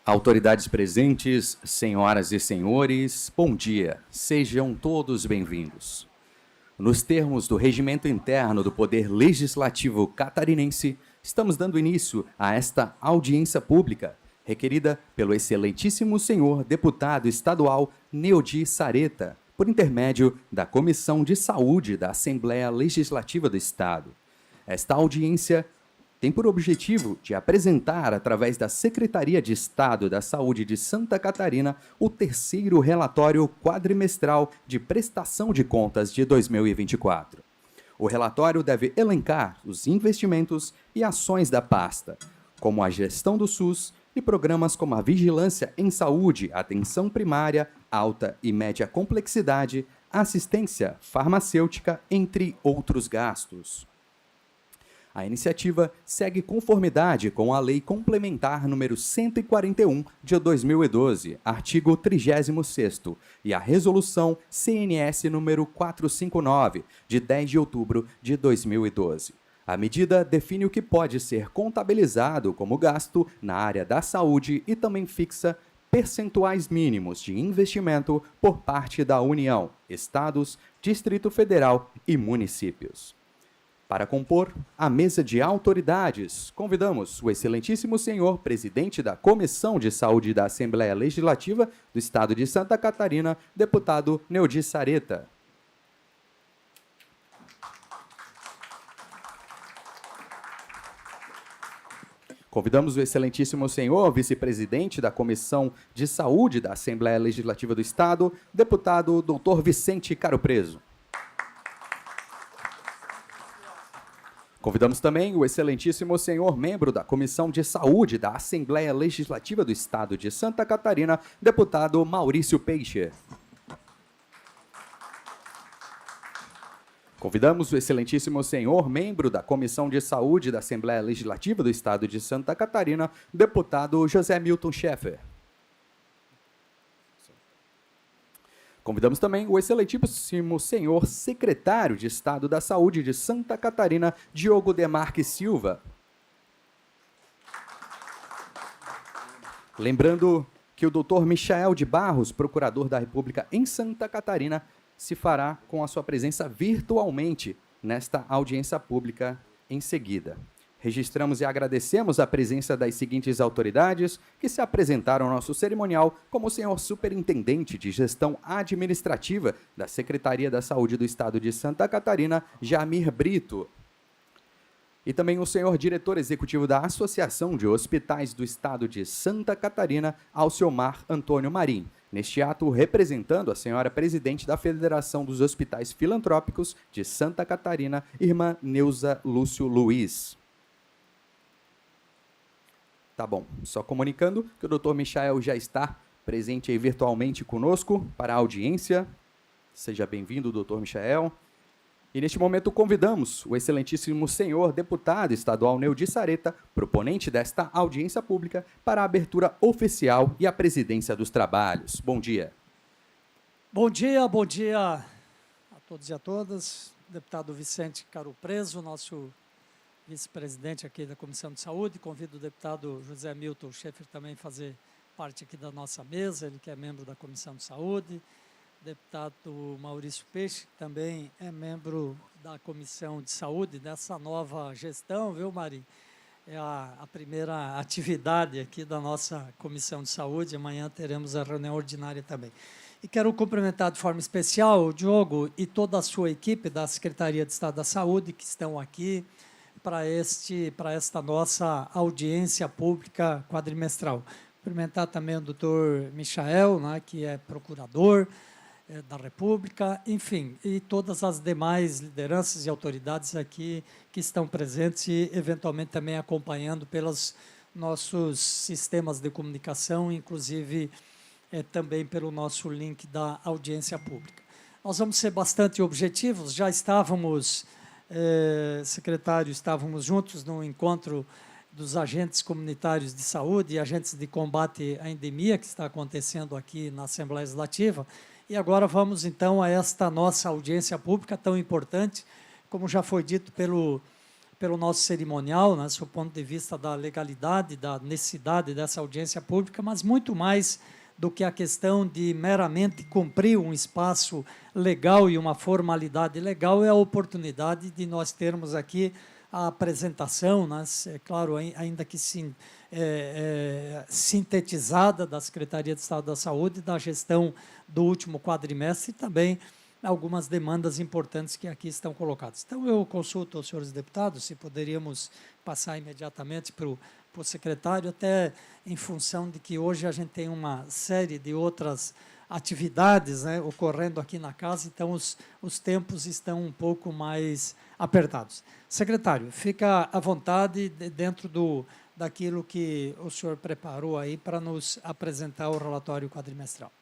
Autoridades presentes, senhoras e senhores, bom dia. Sejam todos bem-vindos. Nos termos do Regimento Interno do Poder Legislativo Catarinense, estamos dando início a esta audiência pública, requerida pelo excelentíssimo senhor deputado estadual Neudi Sareta, por intermédio da Comissão de Saúde da Assembleia Legislativa do Estado. Esta audiência tem por objetivo de apresentar, através da Secretaria de Estado da Saúde de Santa Catarina, o terceiro relatório quadrimestral de prestação de contas de 2024. O relatório deve elencar os investimentos e ações da pasta, como a gestão do SUS e programas como a vigilância em saúde, atenção primária, alta e média complexidade, assistência farmacêutica, entre outros gastos. A iniciativa segue conformidade com a Lei Complementar número 141 de 2012, artigo 36º, e a Resolução CNS número 459, de 10 de outubro de 2012. A medida define o que pode ser contabilizado como gasto na área da saúde e também fixa percentuais mínimos de investimento por parte da União, Estados, Distrito Federal e municípios. Para compor a mesa de autoridades, convidamos o excelentíssimo senhor presidente da Comissão de Saúde da Assembleia Legislativa do Estado de Santa Catarina, deputado Neudi Sareta. Convidamos o excelentíssimo senhor vice-presidente da Comissão de Saúde da Assembleia Legislativa do Estado, deputado Dr. Vicente Caro Preso. Convidamos também o excelentíssimo senhor membro da Comissão de Saúde da Assembleia Legislativa do Estado de Santa Catarina, deputado Maurício Peixe. Convidamos o excelentíssimo senhor membro da Comissão de Saúde da Assembleia Legislativa do Estado de Santa Catarina, deputado José Milton Schaeffer. Convidamos também o excelentíssimo senhor secretário de Estado da Saúde de Santa Catarina, Diogo Demarque Silva. Lembrando que o doutor Michael de Barros, procurador da República em Santa Catarina, se fará com a sua presença virtualmente nesta audiência pública em seguida. Registramos e agradecemos a presença das seguintes autoridades que se apresentaram ao nosso cerimonial, como o senhor Superintendente de Gestão Administrativa da Secretaria da Saúde do Estado de Santa Catarina, Jamir Brito. E também o senhor Diretor Executivo da Associação de Hospitais do Estado de Santa Catarina, Alciomar Antônio Marim. Neste ato, representando a senhora Presidente da Federação dos Hospitais Filantrópicos de Santa Catarina, irmã Neuza Lúcio Luiz. Tá bom, só comunicando que o doutor Michael já está presente aí virtualmente conosco para a audiência. Seja bem-vindo, doutor Michael. E neste momento convidamos o excelentíssimo senhor deputado estadual Neudi Sareta, proponente desta audiência pública, para a abertura oficial e a presidência dos trabalhos. Bom dia. Bom dia a todos e a todas. Deputado Vicente Caro Preso, nosso vice-presidente aqui da Comissão de Saúde. Convido o deputado José Milton Schaeffer também a fazer parte aqui da nossa mesa, ele que é membro da Comissão de Saúde. Deputado Maurício Peixe, que também é membro da Comissão de Saúde, dessa nova gestão, viu, Mari? É a primeira atividade aqui da nossa Comissão de Saúde, amanhã teremos a reunião ordinária também. E quero cumprimentar de forma especial o Diogo e toda a sua equipe da Secretaria de Estado da Saúde, que estão aqui para esta nossa audiência pública quadrimestral. Cumprimentar também o doutor Michael, né, que é procurador da República, enfim, e todas as demais lideranças e autoridades aqui que estão presentes e, eventualmente, também acompanhando pelos nossos sistemas de comunicação, inclusive também pelo nosso link da audiência pública. Nós vamos ser bastante objetivos, já estávamos... secretário, estávamos juntos no encontro dos agentes comunitários de saúde e agentes de combate à endemia que está acontecendo aqui na Assembleia Legislativa. E agora vamos, então, a esta nossa audiência pública tão importante, como já foi dito pelo pelo nosso cerimonial, né, sob o ponto de vista da legalidade, da necessidade dessa audiência pública, mas muito mais do que a questão de meramente cumprir um espaço legal e uma formalidade legal, é a oportunidade de nós termos aqui a apresentação, né, é claro, ainda que sintetizada, da Secretaria de Estado da Saúde, da gestão do último quadrimestre e também algumas demandas importantes que aqui estão colocadas. Então, eu consulto aos senhores deputados se poderíamos passar imediatamente para o secretário, até em função de que hoje a gente tem uma série de outras atividades, né, ocorrendo aqui na casa, então os tempos estão um pouco mais apertados. Secretário, fica à vontade dentro daquilo que o senhor preparou aí para nos apresentar o relatório quadrimestral.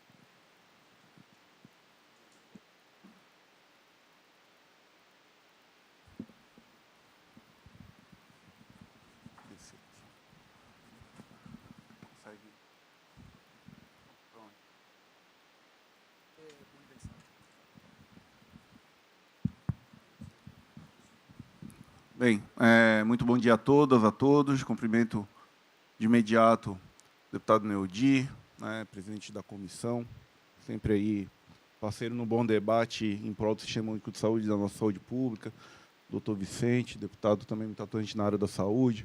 Bem, muito bom dia a todas, a todos. Cumprimento de imediato o deputado Neudi, né, presidente da comissão, sempre aí parceiro no bom debate em prol do Sistema Único de Saúde, da nossa saúde pública, doutor Vicente, deputado também muito atuante na área da saúde,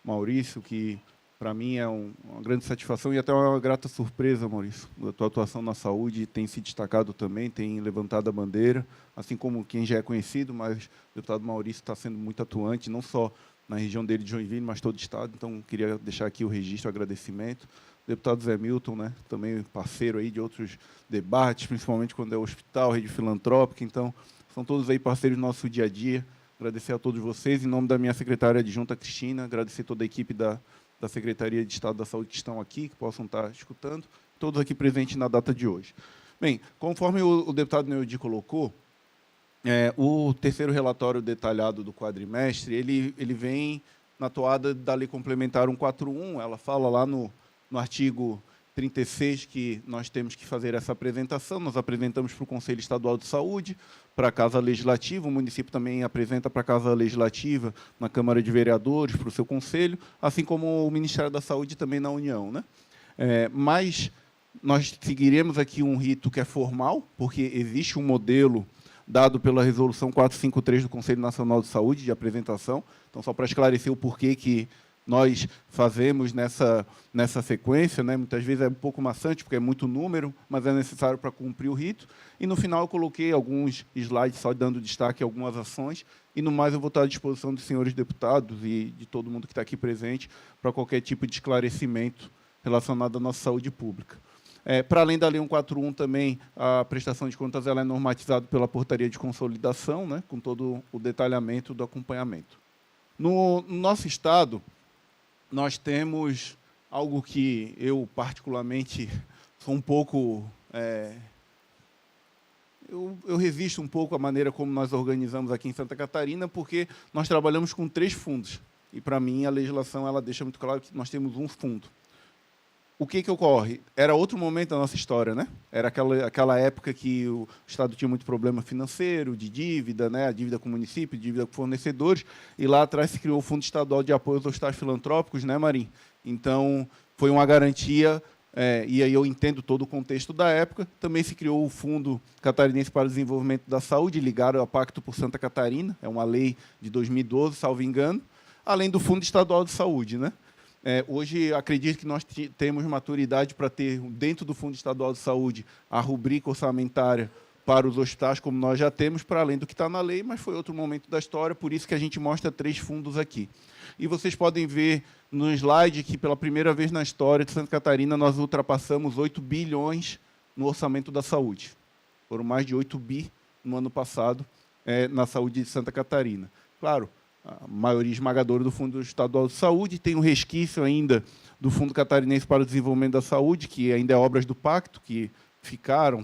Maurício, que para mim é uma grande satisfação e até uma grata surpresa, Maurício. A tua atuação na saúde tem se destacado também, tem levantado a bandeira, assim como quem já é conhecido, mas o deputado Maurício está sendo muito atuante, não só na região dele de Joinville, mas todo o estado. Então, queria deixar aqui o registro, o agradecimento. O deputado Zé Milton, né, também parceiro aí de outros debates, principalmente quando é o hospital, rede filantrópica. Então, são todos aí parceiros do nosso dia a dia. Agradecer a todos vocês, em nome da minha secretária adjunta, Cristina, agradecer toda a equipe da Secretaria de Estado da Saúde que estão aqui, que possam estar escutando, todos aqui presentes na data de hoje. Bem, conforme o deputado Neudi colocou, o terceiro relatório detalhado do quadrimestre, ele vem na toada da Lei Complementar 141, ela fala lá no artigo 36 que nós temos que fazer essa apresentação, nós apresentamos para o Conselho Estadual de Saúde, para a Casa Legislativa, o município também apresenta para a Casa Legislativa, na Câmara de Vereadores, para o seu Conselho, assim como o Ministério da Saúde também na União, né? Mas nós seguiremos aqui um rito que é formal, porque existe um modelo dado pela Resolução 453 do Conselho Nacional de Saúde, de apresentação. Então, só para esclarecer o porquê que nós fazemos nessa sequência, né? Muitas vezes é um pouco maçante, porque é muito número, mas é necessário para cumprir o rito. E, no final, eu coloquei alguns slides só dando destaque a algumas ações, e, no mais, eu vou estar à disposição dos senhores deputados e de todo mundo que está aqui presente para qualquer tipo de esclarecimento relacionado à nossa saúde pública. Para além da Lei 141, também, a prestação de contas ela é normatizada pela Portaria de Consolidação, né? Com todo o detalhamento do acompanhamento. No nosso Estado, nós temos algo que eu, particularmente, sou um pouco... Eu resisto um pouco à maneira como nós organizamos aqui em Santa Catarina, porque nós trabalhamos com 3 fundos. E, para mim, a legislação ela deixa muito claro que nós temos um fundo. O que ocorre? Era outro momento da nossa história, né? Era aquela época que o Estado tinha muito problema financeiro, de dívida, né? A dívida com o município, dívida com fornecedores, e lá atrás se criou o Fundo Estadual de Apoio aos Hospitais Filantrópicos, né, Marim? Então, foi uma garantia, e aí eu entendo todo o contexto da época. Também se criou o Fundo Catarinense para o Desenvolvimento da Saúde, ligado ao Pacto por Santa Catarina, é uma lei de 2012, salvo engano, além do Fundo Estadual de Saúde, né? Hoje, acredito que nós temos maturidade para ter, dentro do Fundo Estadual de Saúde, a rubrica orçamentária para os hospitais, como nós já temos, para além do que está na lei, mas foi outro momento da história, por isso que a gente mostra 3 fundos aqui. E vocês podem ver no slide que, pela primeira vez na história de Santa Catarina, nós ultrapassamos 8 bilhões no orçamento da saúde. Foram mais de 8 bi no ano passado na saúde de Santa Catarina. Claro, a maioria esmagadora do Fundo Estadual de Saúde, tem um resquício ainda do Fundo Catarinense para o Desenvolvimento da Saúde, que ainda é obras do pacto, que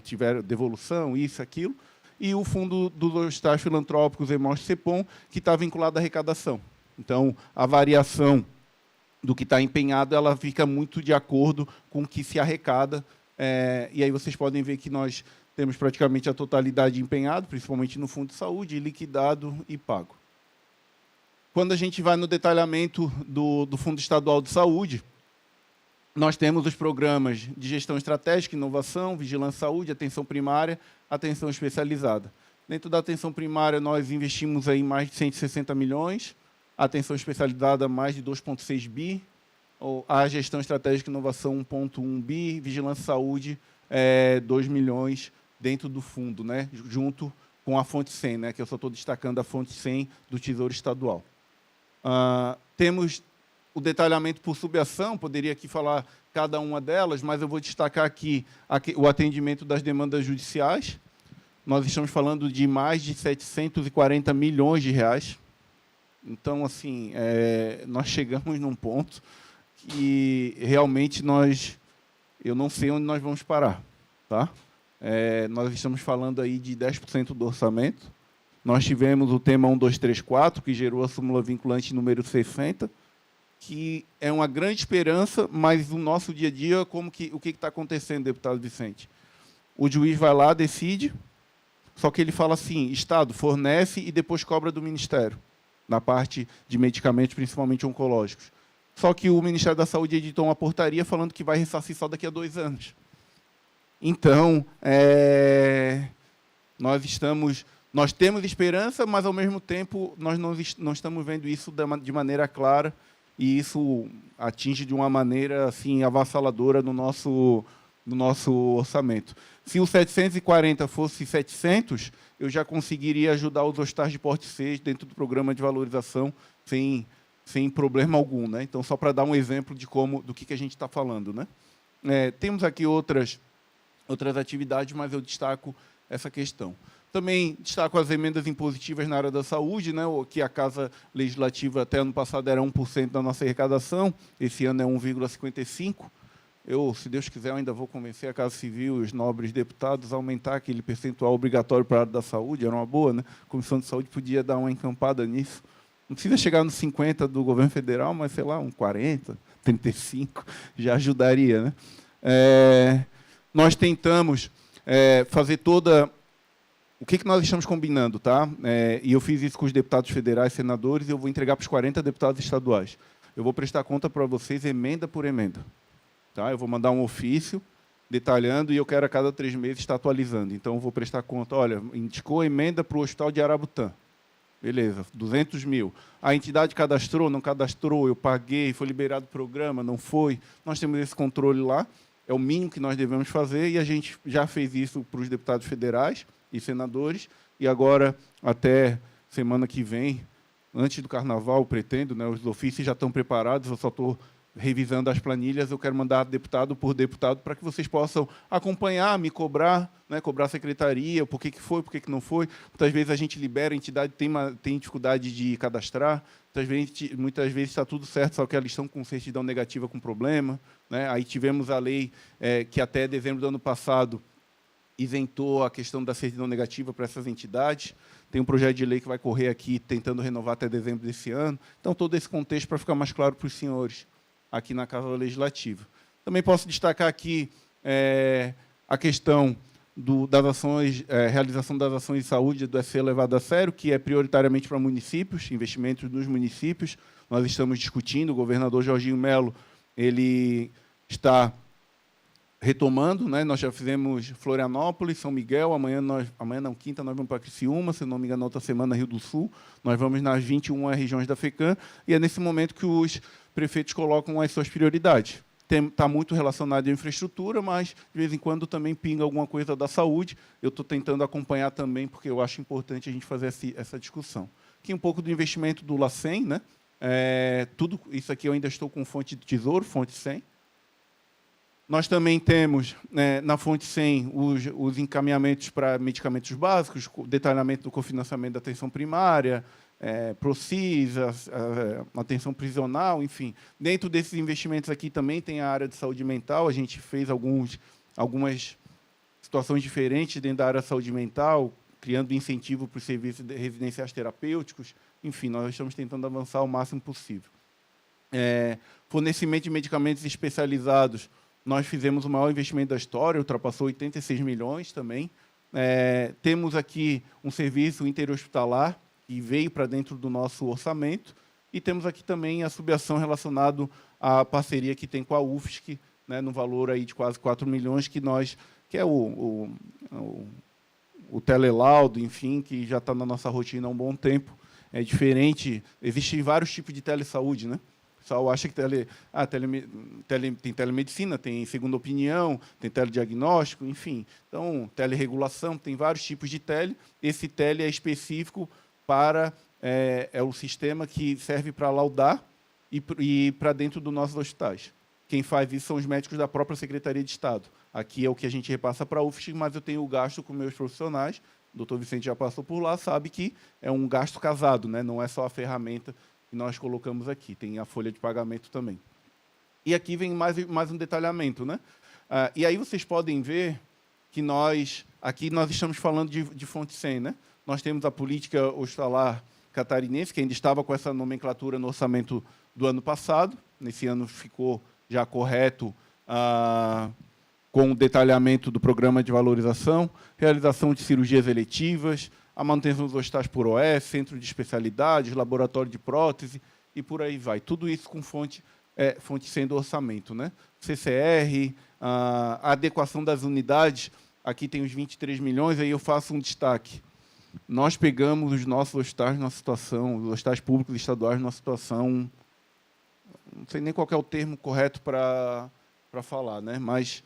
tiveram devolução, isso, aquilo, e o Fundo dos Hospitais Filantrópicos, EMOS-CEPOM, que está vinculado à arrecadação. Então, a variação do que está empenhado, ela fica muito de acordo com o que se arrecada, e aí vocês podem ver que nós temos praticamente a totalidade empenhado, principalmente no Fundo de Saúde, liquidado e pago. quando a gente vai no detalhamento do Fundo Estadual de Saúde, nós temos os programas de gestão estratégica, inovação, vigilância à saúde, atenção primária, atenção especializada. Dentro da atenção primária, nós investimos aí mais de 160 milhões, a atenção especializada mais de 2,6 bi, a gestão estratégica e inovação 1,1 bi, vigilância à saúde 2 milhões dentro do fundo, né, junto com a fonte 100, né, que eu só estou destacando a fonte 100 do Tesouro Estadual. Temos o detalhamento por subação, poderia aqui falar cada uma delas, mas eu vou destacar aqui o atendimento das demandas judiciais. Nós estamos falando de mais de 740 milhões de reais. Então, assim, nós chegamos num ponto que realmente eu não sei onde nós vamos parar. Tá? Nós estamos falando aí de 10% do orçamento. Nós tivemos o tema 1234, que gerou a súmula vinculante número 60, que é uma grande esperança, mas no nosso dia a dia, o que está acontecendo, deputado Vicente? O juiz vai lá, decide, só que ele fala assim, Estado, fornece e depois cobra do Ministério, na parte de medicamentos, principalmente oncológicos. Só que o Ministério da Saúde editou uma portaria falando que vai ressarcir só daqui a 2 anos. Então, nós temos esperança, mas, ao mesmo tempo, nós não estamos vendo isso de maneira clara, e isso atinge de uma maneira assim, avassaladora no nosso orçamento. Se o 740 fosse 700, eu já conseguiria ajudar os hospitais de porte 6 dentro do programa de valorização sem problema algum, né? Então, só para dar um exemplo do que a gente está falando, né? Temos aqui outras atividades, mas eu destaco essa questão. Também destaco as emendas impositivas na área da saúde, né, que a Casa Legislativa até ano passado era 1% da nossa arrecadação, esse ano é 1,55%. Eu, se Deus quiser, ainda vou convencer a Casa Civil e os nobres deputados a aumentar aquele percentual obrigatório para a área da saúde, era uma boa, né? A Comissão de Saúde podia dar uma encampada nisso. Não precisa chegar nos 50% do governo federal, mas, sei lá, 40%, 35%, já ajudaria, né? Nós tentamos fazer toda... O que nós estamos combinando, tá? E eu fiz isso com os deputados federais, senadores, e eu vou entregar para os 40 deputados estaduais. Eu vou prestar conta para vocês emenda por emenda. Tá? Eu vou mandar um ofício detalhando e eu quero a cada 3 meses estar atualizando. Então, eu vou prestar conta. Olha, indicou emenda para o Hospital de Arabutã. Beleza, 200 mil. A entidade cadastrou, não cadastrou, eu paguei, foi liberado o programa, não foi. Nós temos esse controle lá, é o mínimo que nós devemos fazer, e a gente já fez isso para os deputados federais e senadores, e agora, até semana que vem, antes do Carnaval, pretendo, né, os ofícios já estão preparados, eu só estou revisando as planilhas, eu quero mandar deputado por deputado para que vocês possam acompanhar, me cobrar, né, cobrar a secretaria, por que foi, por que não foi. Muitas vezes a gente libera, a entidade tem dificuldade de cadastrar, muitas vezes está tudo certo, só que eles estão com certidão negativa com problema. Né? Aí tivemos a lei que até dezembro do ano passado isentou a questão da certidão negativa para essas entidades. Tem um projeto de lei que vai correr aqui, tentando renovar até dezembro desse ano. Então, todo esse contexto para ficar mais claro para os senhores aqui na Casa Legislativa. Também posso destacar aqui a questão das ações, realização das ações de saúde do SE levado a sério, que é prioritariamente para municípios, investimentos nos municípios. Nós estamos discutindo, o governador Jorginho Melo, ele está retomando, né? Nós já fizemos Florianópolis, São Miguel, amanhã não, quinta, nós vamos para Criciúma, se não me engano, outra semana, Rio do Sul. Nós vamos nas 21 regiões da FECAM, e é nesse momento que os prefeitos colocam as suas prioridades. Está muito relacionado à infraestrutura, mas, de vez em quando, também pinga alguma coisa da saúde. Eu estou tentando acompanhar também, porque eu acho importante a gente fazer essa discussão. Aqui um pouco do investimento do LACEN, né? Tudo isso aqui eu ainda estou com fonte de Tesouro, fonte 100. Nós também temos, na fonte 100, os encaminhamentos para medicamentos básicos, detalhamento do cofinanciamento da atenção primária, PROCIS, atenção prisional, enfim. Dentro desses investimentos aqui também tem a área de saúde mental, a gente fez algumas situações diferentes dentro da área de saúde mental, criando incentivo para os serviços residenciais terapêuticos, enfim, nós estamos tentando avançar o máximo possível. Fornecimento de medicamentos especializados, nós fizemos o maior investimento da história, ultrapassou 86 milhões também. Temos aqui um serviço interhospitalar, que veio para dentro do nosso orçamento, E temos aqui também a subação relacionada à parceria que tem com a UFSC, né, no valor aí de quase 4 milhões, que é o telelaudo, enfim, que já está na nossa rotina há um bom tempo. É diferente, existem vários tipos de telesaúde, né? O pessoal acha que tem telemedicina, tem segunda opinião, tem telediagnóstico, enfim. Então, teleregulação, tem vários tipos de tele. Esse tele é específico para... É o sistema que serve para laudar e para dentro dos nossos hospitais. Quem faz isso são os médicos da própria Secretaria de Estado. Aqui é o que a gente repassa para a UFSC, mas eu tenho o gasto com meus profissionais. O doutor Vicente já passou por lá, sabe que é um gasto casado, né? Não é só a ferramenta que nós colocamos aqui, tem a folha de pagamento também. E aqui vem mais um detalhamento, né? E aí vocês podem ver que aqui nós estamos falando de fonte 100, né? Nós temos a política hospitalar catarinense, que ainda estava com essa nomenclatura no orçamento do ano passado. Nesse ano ficou já correto com o detalhamento do programa de valorização, realização de cirurgias eletivas, a manutenção dos hospitais por OS, centro de especialidades, laboratório de prótese, e por aí vai. Tudo isso com fonte 100 do orçamento, né? CCR, a adequação das unidades, aqui tem os 23 milhões, aí eu faço um destaque. Nós pegamos os nossos hospitais numa situação, os hospitais públicos e estaduais numa situação, não sei nem qual é o termo correto para falar, né? Mas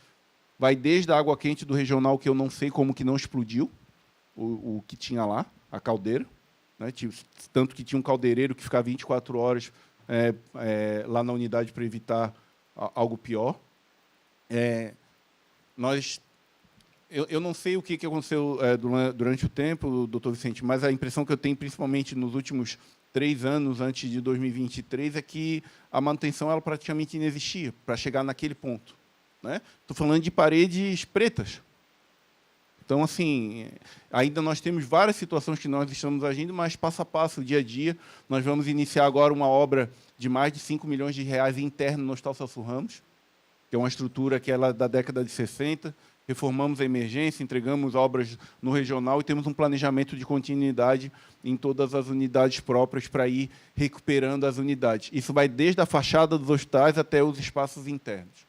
vai desde a água quente do regional, que eu não sei como que não explodiu, o que tinha lá, a caldeira, né? Tanto que tinha um caldeireiro que ficava 24 horas lá na unidade para evitar algo pior. Eu não sei o que aconteceu durante o tempo, doutor Vicente, mas a impressão que eu tenho, principalmente nos últimos 3 anos, antes de 2023, é que a manutenção ela praticamente inexistia para chegar naquele ponto, né? Estou falando de paredes pretas. Então, assim, ainda nós temos várias situações que nós estamos agindo, mas passo a passo, dia a dia. Nós vamos iniciar agora uma obra de mais de 5 milhões de reais interna no Hospital Celso Ramos, que é uma estrutura que é da década de 60. Reformamos a emergência, entregamos obras no regional e temos um planejamento de continuidade em todas as unidades próprias para ir recuperando as unidades. Isso vai desde a fachada dos hospitais até os espaços internos.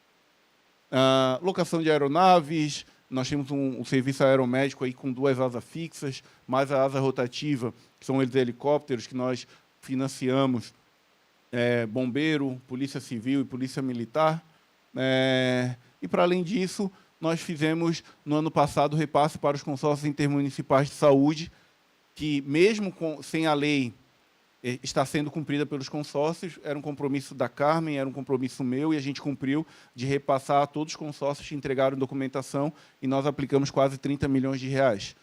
Locação de aeronaves, nós temos um serviço aeromédico aí com 2 asas fixas, mais a asa rotativa, que são os helicópteros que nós financiamos, bombeiro, polícia civil e polícia militar. E, para além disso, nós fizemos, no ano passado, repasse para os consórcios intermunicipais de saúde, que, mesmo sem a lei está sendo cumprida pelos consórcios, era um compromisso da Carmen, era um compromisso meu, e a gente cumpriu de repassar a todos os consórcios que entregaram documentação, e nós aplicamos quase 30 milhões de reais.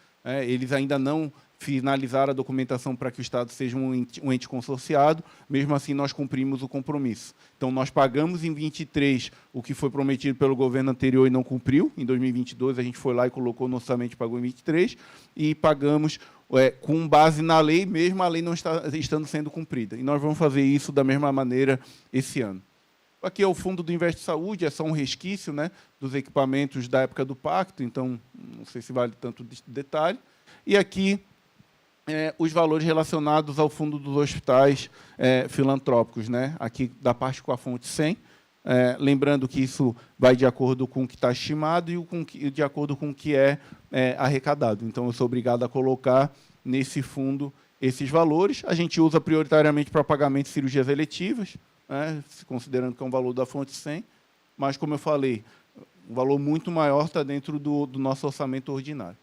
Eles ainda não finalizaram a documentação para que o Estado seja um ente consorciado, mesmo assim nós cumprimos o compromisso. Então, nós pagamos em 23 o que foi prometido pelo governo anterior e não cumpriu. Em 2022, a gente foi lá e colocou no orçamento e pagou em 23, e pagamos com base na lei, mesmo a lei não estando sendo cumprida. E nós vamos fazer isso da mesma maneira esse ano. Aqui é o fundo do Investe Saúde, é só um resquício, né, dos equipamentos da época do pacto, então não sei se vale tanto detalhe. E aqui os valores relacionados ao fundo dos hospitais filantrópicos, né, aqui da parte com a fonte 100, lembrando que isso vai de acordo com o que está estimado e de acordo com o que é arrecadado. Então, eu sou obrigado a colocar nesse fundo esses valores. A gente usa prioritariamente para pagamento de cirurgias eletivas, né, considerando que é um valor da fonte 100, mas, como eu falei, um valor muito maior está dentro do nosso orçamento ordinário.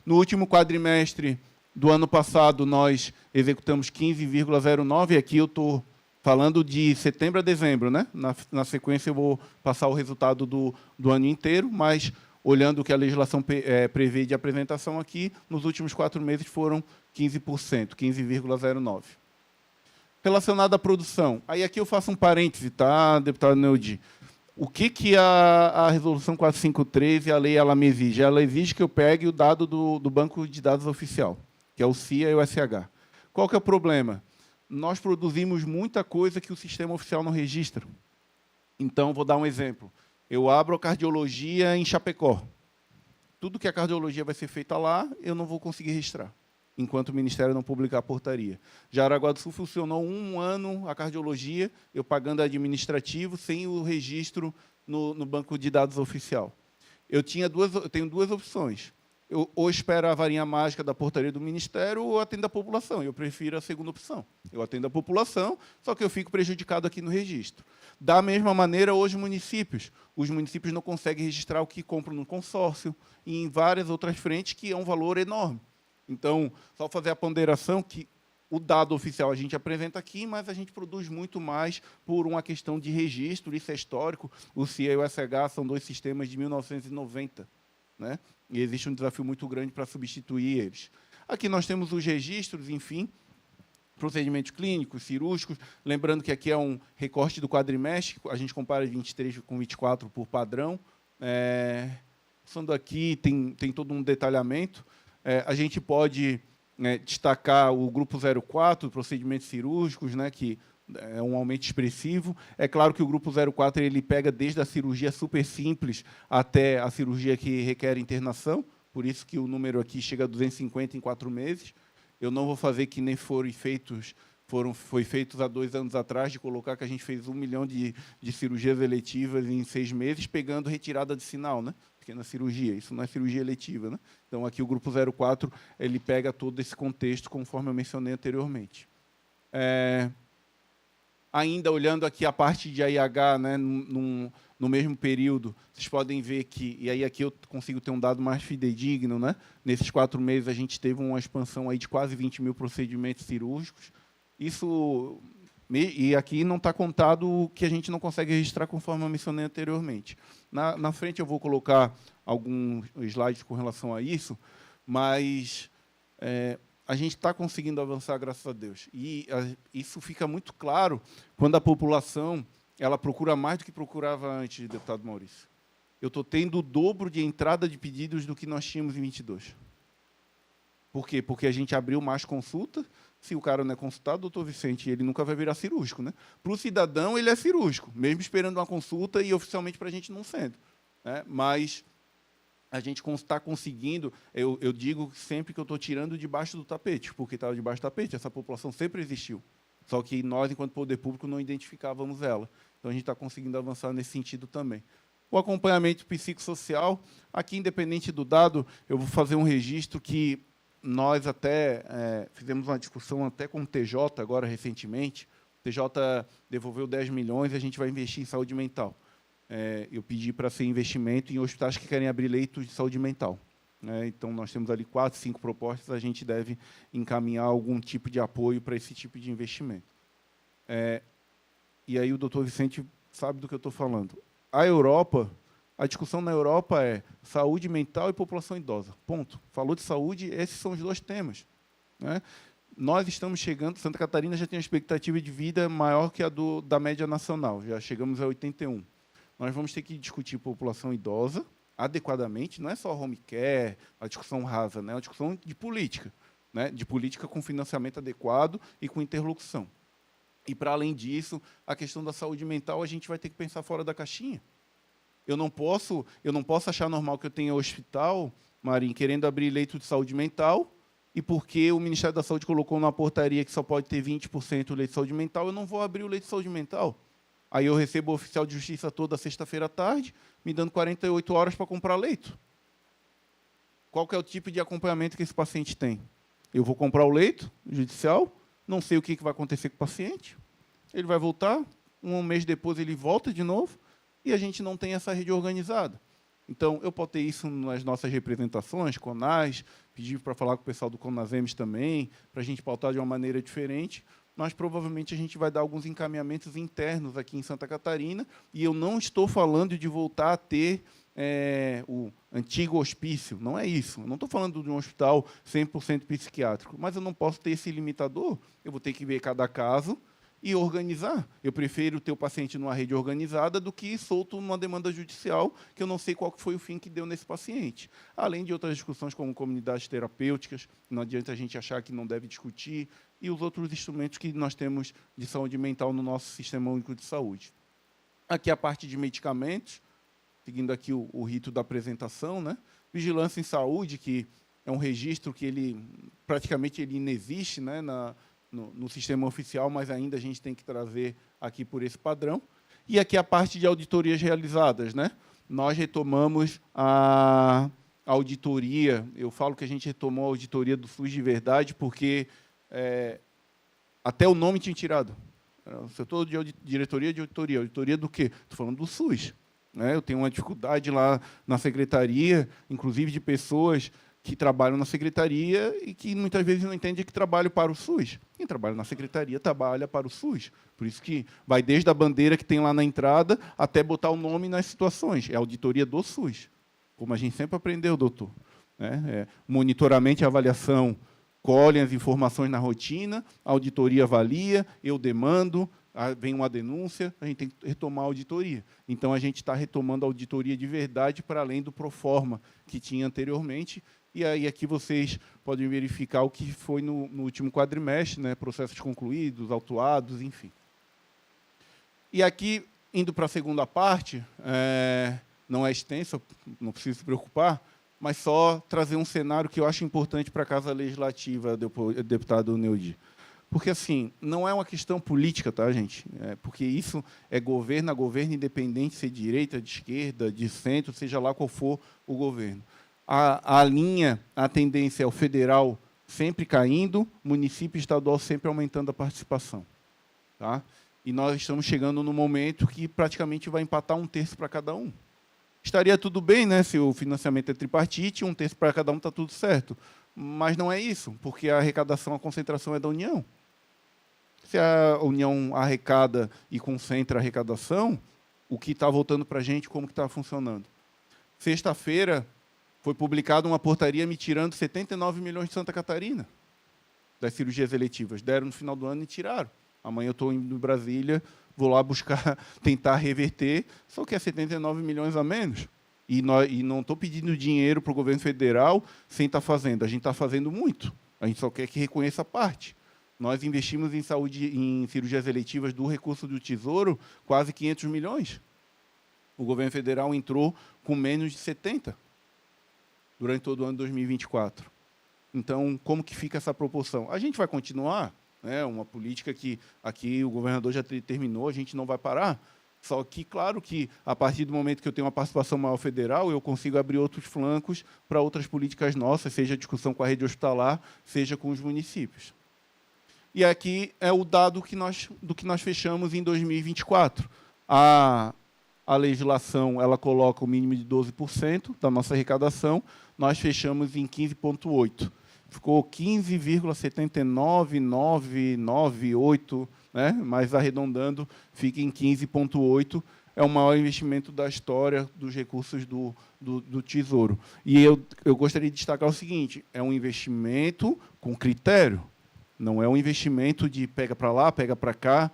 No último quadrimestre do ano passado, nós executamos 15,09, e aqui eu estou falando de setembro a dezembro, né? Na sequência, eu vou passar o resultado do ano inteiro, mas, olhando o que a legislação prevê de apresentação aqui, nos últimos 4 meses foram 15%, 15,09%. Relacionado à produção, aí aqui eu faço um parêntese, tá, deputado Neudi? O que a Resolução 453 e a lei ela me exige? Ela exige que eu pegue o dado do Banco de Dados Oficial, que é o CIA e o SH. Qual que é o problema? Nós produzimos muita coisa que o sistema oficial não registra. Então, vou dar um exemplo. Eu abro a cardiologia em Chapecó. Tudo que a cardiologia vai ser feita lá, eu não vou conseguir registrar. enquanto o Ministério não publicar a portaria. Jaraguá do Sul funcionou 1 ano a cardiologia, eu pagando administrativo, sem o registro no banco de dados oficial. Eu tenho 2 opções. Eu ou espero a varinha mágica da portaria do Ministério ou atendo a população. Eu prefiro a segunda opção. Eu atendo a população, só que eu fico prejudicado aqui no registro. Da mesma maneira, hoje, os municípios não conseguem registrar o que compram no consórcio e em várias outras frentes, que é um valor enorme. Então, só fazer a ponderação que o dado oficial a gente apresenta aqui, mas a gente produz muito mais por uma questão de registro, isso é histórico. O CIA e o SH são 2 sistemas de 1990, né? E existe um desafio muito grande para substituir eles. Aqui nós temos os registros, enfim, procedimentos clínicos, cirúrgicos, lembrando que aqui é um recorte do quadrimestre, a gente compara 23 com 24 por padrão. Passando aqui, tem todo um detalhamento. A gente pode destacar o grupo 04, procedimentos cirúrgicos, né, que é um aumento expressivo. É claro que o grupo 04 ele pega desde a cirurgia super simples até a cirurgia que requer internação, por isso que o número aqui chega a 250 em 4 meses. Eu não vou fazer que nem foi feitos há 2 anos atrás, de colocar que a gente fez 1 milhão de cirurgias eletivas em 6 meses, pegando retirada de sinal, né? Pequena cirurgia, isso não é cirurgia eletiva, né? Então, aqui o grupo 04 ele pega todo esse contexto, conforme eu mencionei anteriormente. Ainda olhando aqui a parte de AIH, né, no mesmo período, vocês podem ver que, e aí aqui eu consigo ter um dado mais fidedigno, né? Nesses 4 meses a gente teve uma expansão aí de quase 20 mil procedimentos cirúrgicos. Isso, e aqui não está contado o que a gente não consegue registrar, conforme eu mencionei anteriormente. Na frente eu vou colocar alguns slides com relação a isso, mas a gente está conseguindo avançar, graças a Deus. E isso fica muito claro quando a população ela procura mais do que procurava antes, deputado Maurício. Eu estou tendo o dobro de entrada de pedidos do que nós tínhamos em 22. Por quê? Porque a gente abriu mais consulta. Se o cara não é consultado, doutor Vicente, ele nunca vai virar cirúrgico, né? Para o cidadão, ele é cirúrgico, mesmo esperando uma consulta e oficialmente para a gente não sendo, né? Mas a gente está conseguindo, eu digo sempre que eu estou tirando debaixo do tapete, porque estava debaixo do tapete, essa população sempre existiu. Só que nós, enquanto poder público, não identificávamos ela. Então, a gente está conseguindo avançar nesse sentido também. O acompanhamento psicossocial, aqui, independente do dado, eu vou fazer um registro que nós até fizemos uma discussão até com o TJ, agora, recentemente. O TJ devolveu 10 milhões e a gente vai investir em saúde mental. Eu pedi para ser investimento em hospitais que querem abrir leitos de saúde mental. Então, nós temos ali 4, 5 propostas, a gente deve encaminhar algum tipo de apoio para esse tipo de investimento. E aí o doutor Vicente sabe do que eu estou falando. A Europa, a discussão na Europa é saúde mental e população idosa. Ponto. Falou de saúde, esses são os 2 temas, né? Nós estamos chegando, Santa Catarina já tem uma expectativa de vida maior que a da média nacional, já chegamos a 81. Nós vamos ter que discutir população idosa adequadamente, não é só home care, a discussão rasa, né? É uma discussão de política, né? De política com financiamento adequado e com interlocução. E, para além disso, a questão da saúde mental, a gente vai ter que pensar fora da caixinha. Eu não posso achar normal que eu tenha hospital, Marim, querendo abrir leito de saúde mental, e porque o Ministério da Saúde colocou numa portaria que só pode ter 20% leito de saúde mental, eu não vou abrir o leito de saúde mental. Aí eu recebo o oficial de justiça toda sexta-feira à tarde, me dando 48 horas para comprar leito. Qual que é o tipo de acompanhamento que esse paciente tem? Eu vou comprar o leito judicial, não sei o que vai acontecer com o paciente, ele vai voltar, 1 mês depois ele volta de novo, e a gente não tem essa rede organizada. Então, eu posso ter isso nas nossas representações, CONAS, pedir para falar com o pessoal do CONASEMES também, para a gente pautar de uma maneira diferente, mas provavelmente a gente vai dar alguns encaminhamentos internos aqui em Santa Catarina, e eu não estou falando de voltar a ter o antigo hospício, não é isso. Eu não estou falando de um hospital 100% psiquiátrico, mas eu não posso ter esse limitador, eu vou ter que ver cada caso e organizar. Eu prefiro ter o paciente numa rede organizada do que solto numa demanda judicial, que eu não sei qual que foi o fim que deu nesse paciente. Além de outras discussões como comunidades terapêuticas, não adianta a gente achar que não deve discutir, e os outros instrumentos que nós temos de saúde mental no nosso Sistema Único de Saúde. Aqui a parte de medicamentos, seguindo aqui o rito da apresentação, né? Vigilância em saúde, que é um registro que praticamente ele inexiste, né, no sistema oficial, mas ainda a gente tem que trazer aqui por esse padrão. E aqui a parte de auditorias realizadas, né? Nós retomamos a auditoria, eu falo que a gente retomou a auditoria do SUS de verdade, porque até o nome tinha tirado. O setor de diretoria de auditoria. Auditoria do quê? Estou falando do SUS. Né? Eu tenho uma dificuldade lá na secretaria, inclusive de pessoas que trabalham na secretaria e que muitas vezes não entendem que trabalham para o SUS. Quem trabalha na secretaria trabalha para o SUS. Por isso que vai desde a bandeira que tem lá na entrada até botar o nome nas situações. É a auditoria do SUS, como a gente sempre aprendeu, doutor. Monitoramento e avaliação colhem as informações na rotina, a auditoria avalia, eu demando, vem uma denúncia, a gente tem que retomar a auditoria. Então, a gente está retomando a auditoria de verdade para além do proforma que tinha anteriormente. E aí aqui vocês podem verificar o que foi no último quadrimestre, né, processos concluídos, autuados, enfim. E aqui, indo para a segunda parte, não é extensa, não precisa se preocupar, mas só trazer um cenário que eu acho importante para a Casa Legislativa, deputado Neudi. Porque, assim, não é uma questão política, tá, gente? Porque isso é governo a governo independente, se de direita, de esquerda, de centro, seja lá qual for o governo. A linha, a tendência é o federal sempre caindo, município e estadual sempre aumentando a participação. Tá? E nós estamos chegando no momento que praticamente vai empatar 1/3 para cada um. Estaria tudo bem, né, se o financiamento é tripartite, 1/3 para cada um está tudo certo. Mas não é isso, porque a arrecadação, a concentração é da União. Se a União arrecada e concentra a arrecadação, o que está voltando para a gente, como que está funcionando? Sexta-feira, foi publicada uma portaria me tirando 79 milhões de Santa Catarina das cirurgias eletivas. Deram no final do ano e tiraram. Amanhã eu estou indo em Brasília, vou lá buscar, tentar reverter, só que é 79 milhões a menos. E não estou pedindo dinheiro para o governo federal sem estar fazendo. A gente está fazendo muito. A gente só quer que reconheça a parte. Nós investimos em saúde, em cirurgias eletivas do recurso do Tesouro, quase 500 milhões. O governo federal entrou com menos de 70 durante todo o ano de 2024. Então, como que fica essa proporção? A gente vai continuar, né, uma política que aqui o governador já terminou, a gente não vai parar. Só que, claro que, a partir do momento que eu tenho uma participação maior federal, eu consigo abrir outros flancos para outras políticas nossas, seja a discussão com a rede hospitalar, seja com os municípios. E aqui é o dado do que nós fechamos em 2024. A legislação ela coloca o mínimo de 12% da nossa arrecadação, nós fechamos em 15,8%. Ficou 15,79998, né? Mas arredondando, fica em 15,8%. É o maior investimento da história dos recursos do Tesouro. E eu gostaria de destacar o seguinte, é um investimento com critério, não é um investimento de pega para lá, pega para cá.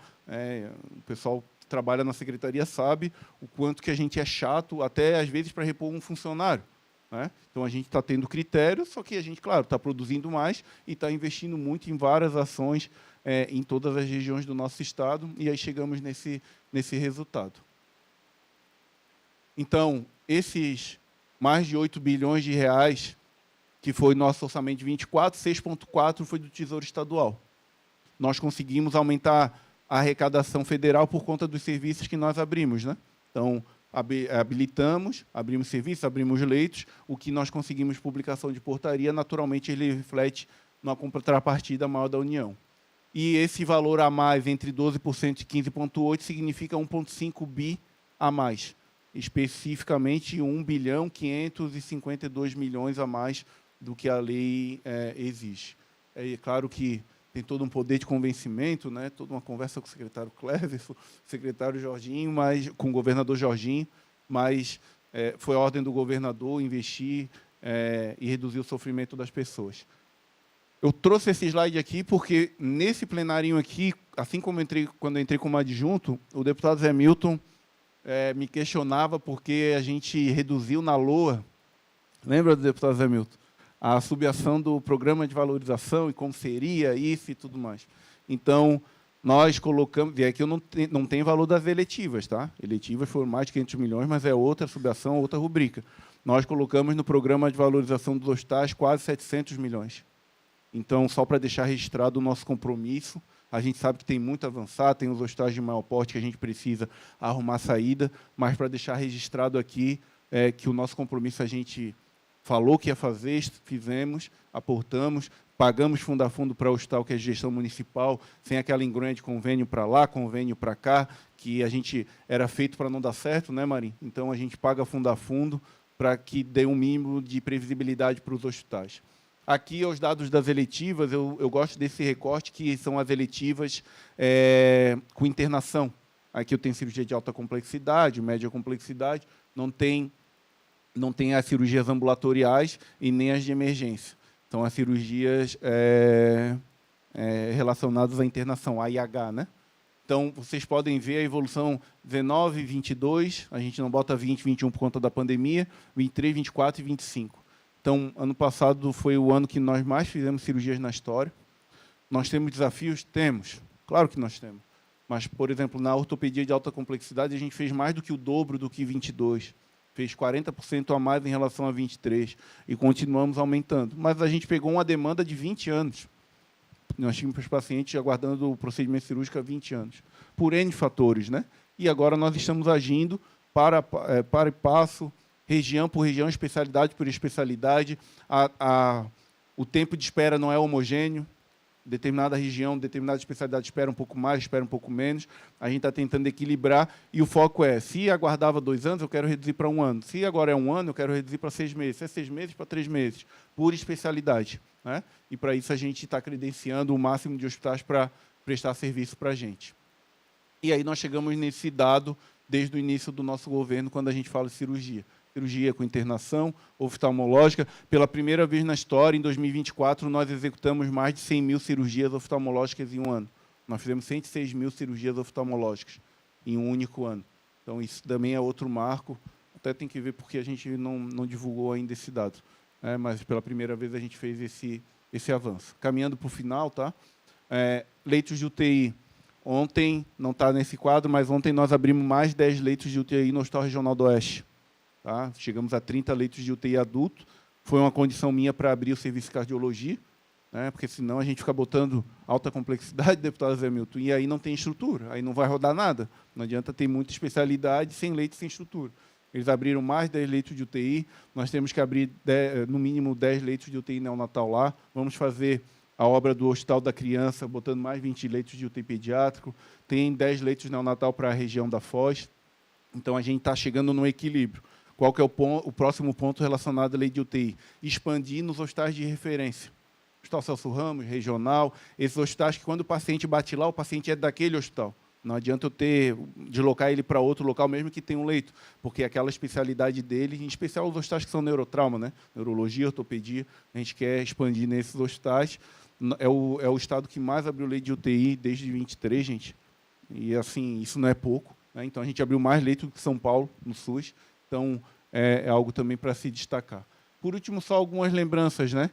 O pessoal que trabalha na secretaria sabe o quanto que a gente é chato, até às vezes para repor um funcionário. Né? Então, a gente está tendo critérios, só que a gente, claro, está produzindo mais e está investindo muito em várias ações em todas as regiões do nosso estado, e aí chegamos nesse resultado. Então, esses mais de 8 bilhões de reais, que foi nosso orçamento de 24, 6,4 foi do Tesouro Estadual. Nós conseguimos aumentar a arrecadação federal por conta dos serviços que nós abrimos. Né? Então, habilitamos, abrimos serviços, abrimos leitos, o que nós conseguimos publicação de portaria, naturalmente ele reflete na contrapartida maior da União. E esse valor a mais, entre 12% e 15,8%, significa 1,5 bi a mais. Especificamente, 1.552 bilhões a mais do que a lei exige. É claro que tem todo um poder de convencimento, né? Toda uma conversa com o secretário Cleverson, secretário Jorginho, com o governador Jorginho, mas foi a ordem do governador investir e reduzir o sofrimento das pessoas. Eu trouxe esse slide aqui porque, nesse plenarinho aqui, assim como quando eu entrei como adjunto, o deputado Zé Milton me questionava porque a gente reduziu na LOA, lembra do deputado Zé Milton? A subação do programa de valorização e como seria isso e tudo mais. Então, nós colocamos, e aqui eu não tem valor das eletivas, tá? Eletivas foram mais de 500 milhões, mas é outra subação, outra rubrica. Nós colocamos no programa de valorização dos hospitais quase 700 milhões. Então, só para deixar registrado o nosso compromisso, a gente sabe que tem muito a avançar, tem os hospitais de maior porte que a gente precisa arrumar saída, mas para deixar registrado aqui que o nosso compromisso a gente falou que ia fazer, fizemos, aportamos, pagamos fundo a fundo para o hospital, que é a gestão municipal, sem aquela engronha de convênio para lá, convênio para cá, que a gente era feito para não dar certo, né, Marim? Então, a gente paga fundo a fundo para que dê um mínimo de previsibilidade para os hospitais. Aqui, os dados das eletivas, eu gosto desse recorte, que são as eletivas com internação. Aqui eu tenho cirurgia de alta complexidade, média complexidade, não tem as cirurgias ambulatoriais e nem as de emergência. Então, as cirurgias relacionadas à internação, AIH, né? Então, vocês podem ver a evolução 19, 22, a gente não bota 20, 21 por conta da pandemia, 23, 24 e 25. Então, ano passado foi o ano que nós mais fizemos cirurgias na história. Nós temos desafios? Temos. Claro que nós temos. Mas, por exemplo, na ortopedia de alta complexidade, a gente fez mais do que o dobro do que 22. Fez 40% a mais em relação a 23. E continuamos aumentando. Mas a gente pegou uma demanda de 20 anos. Nós tínhamos os pacientes aguardando o procedimento cirúrgico há 20 anos. Por N fatores, né? E agora nós estamos agindo para e passo, região por região, especialidade por especialidade. O tempo de espera não é homogêneo. Determinada região, determinada especialidade espera um pouco mais, espera um pouco menos. A gente está tentando equilibrar. E o foco é, se aguardava 2 anos, eu quero reduzir para 1 ano. Se agora é 1 ano, eu quero reduzir para 6 meses. Se é 6 meses, para 3 meses. Por especialidade, né? E, para isso, a gente está credenciando o máximo de hospitais para prestar serviço para a gente. E aí nós chegamos nesse dado desde o início do nosso governo, quando a gente fala de cirurgia. Cirurgia com internação, oftalmológica. Pela primeira vez na história, em 2024, nós executamos mais de 100 mil cirurgias oftalmológicas em um ano. Nós fizemos 106 mil cirurgias oftalmológicas em um único ano. Então, isso também é outro marco. Até tem que ver porque a gente não divulgou ainda esse dado. Mas, pela primeira vez, a gente fez esse avanço. Caminhando para o final, tá? Leitos de UTI. Ontem, não está nesse quadro, mas ontem nós abrimos mais de 10 leitos de UTI no Hospital Regional do Oeste. Tá? Chegamos a 30 leitos de UTI adulto. Foi uma condição minha para abrir o serviço de cardiologia, né? Porque senão a gente fica botando alta complexidade, deputado Zé Milton, e aí não tem estrutura, aí não vai rodar nada. Não adianta ter muita especialidade sem leite, sem estrutura. Eles abriram mais 10 leitos de UTI, nós temos que abrir, no mínimo, 10 leitos de UTI neonatal lá. Vamos fazer a obra do Hospital da Criança, botando mais 20 leitos de UTI pediátrico. Tem 10 leitos neonatal para a região da Foz. Então, a gente está chegando no equilíbrio. Qual que é o próximo ponto relacionado à lei de UTI? Expandir nos hospitais de referência. Hospital Celso Ramos, regional, esses hospitais que, quando o paciente bate lá, o paciente é daquele hospital. Não adianta eu deslocar ele para outro local, mesmo que tenha um leito, porque aquela especialidade dele, em especial os hospitais que são neurotrauma, né? Neurologia, ortopedia, a gente quer expandir nesses hospitais. É o estado que mais abriu lei de UTI desde 23, gente. E, assim, isso não é pouco, né? Então, a gente abriu mais leitos do que São Paulo, no SUS. Então, é algo também para se destacar. Por último, só algumas lembranças, né?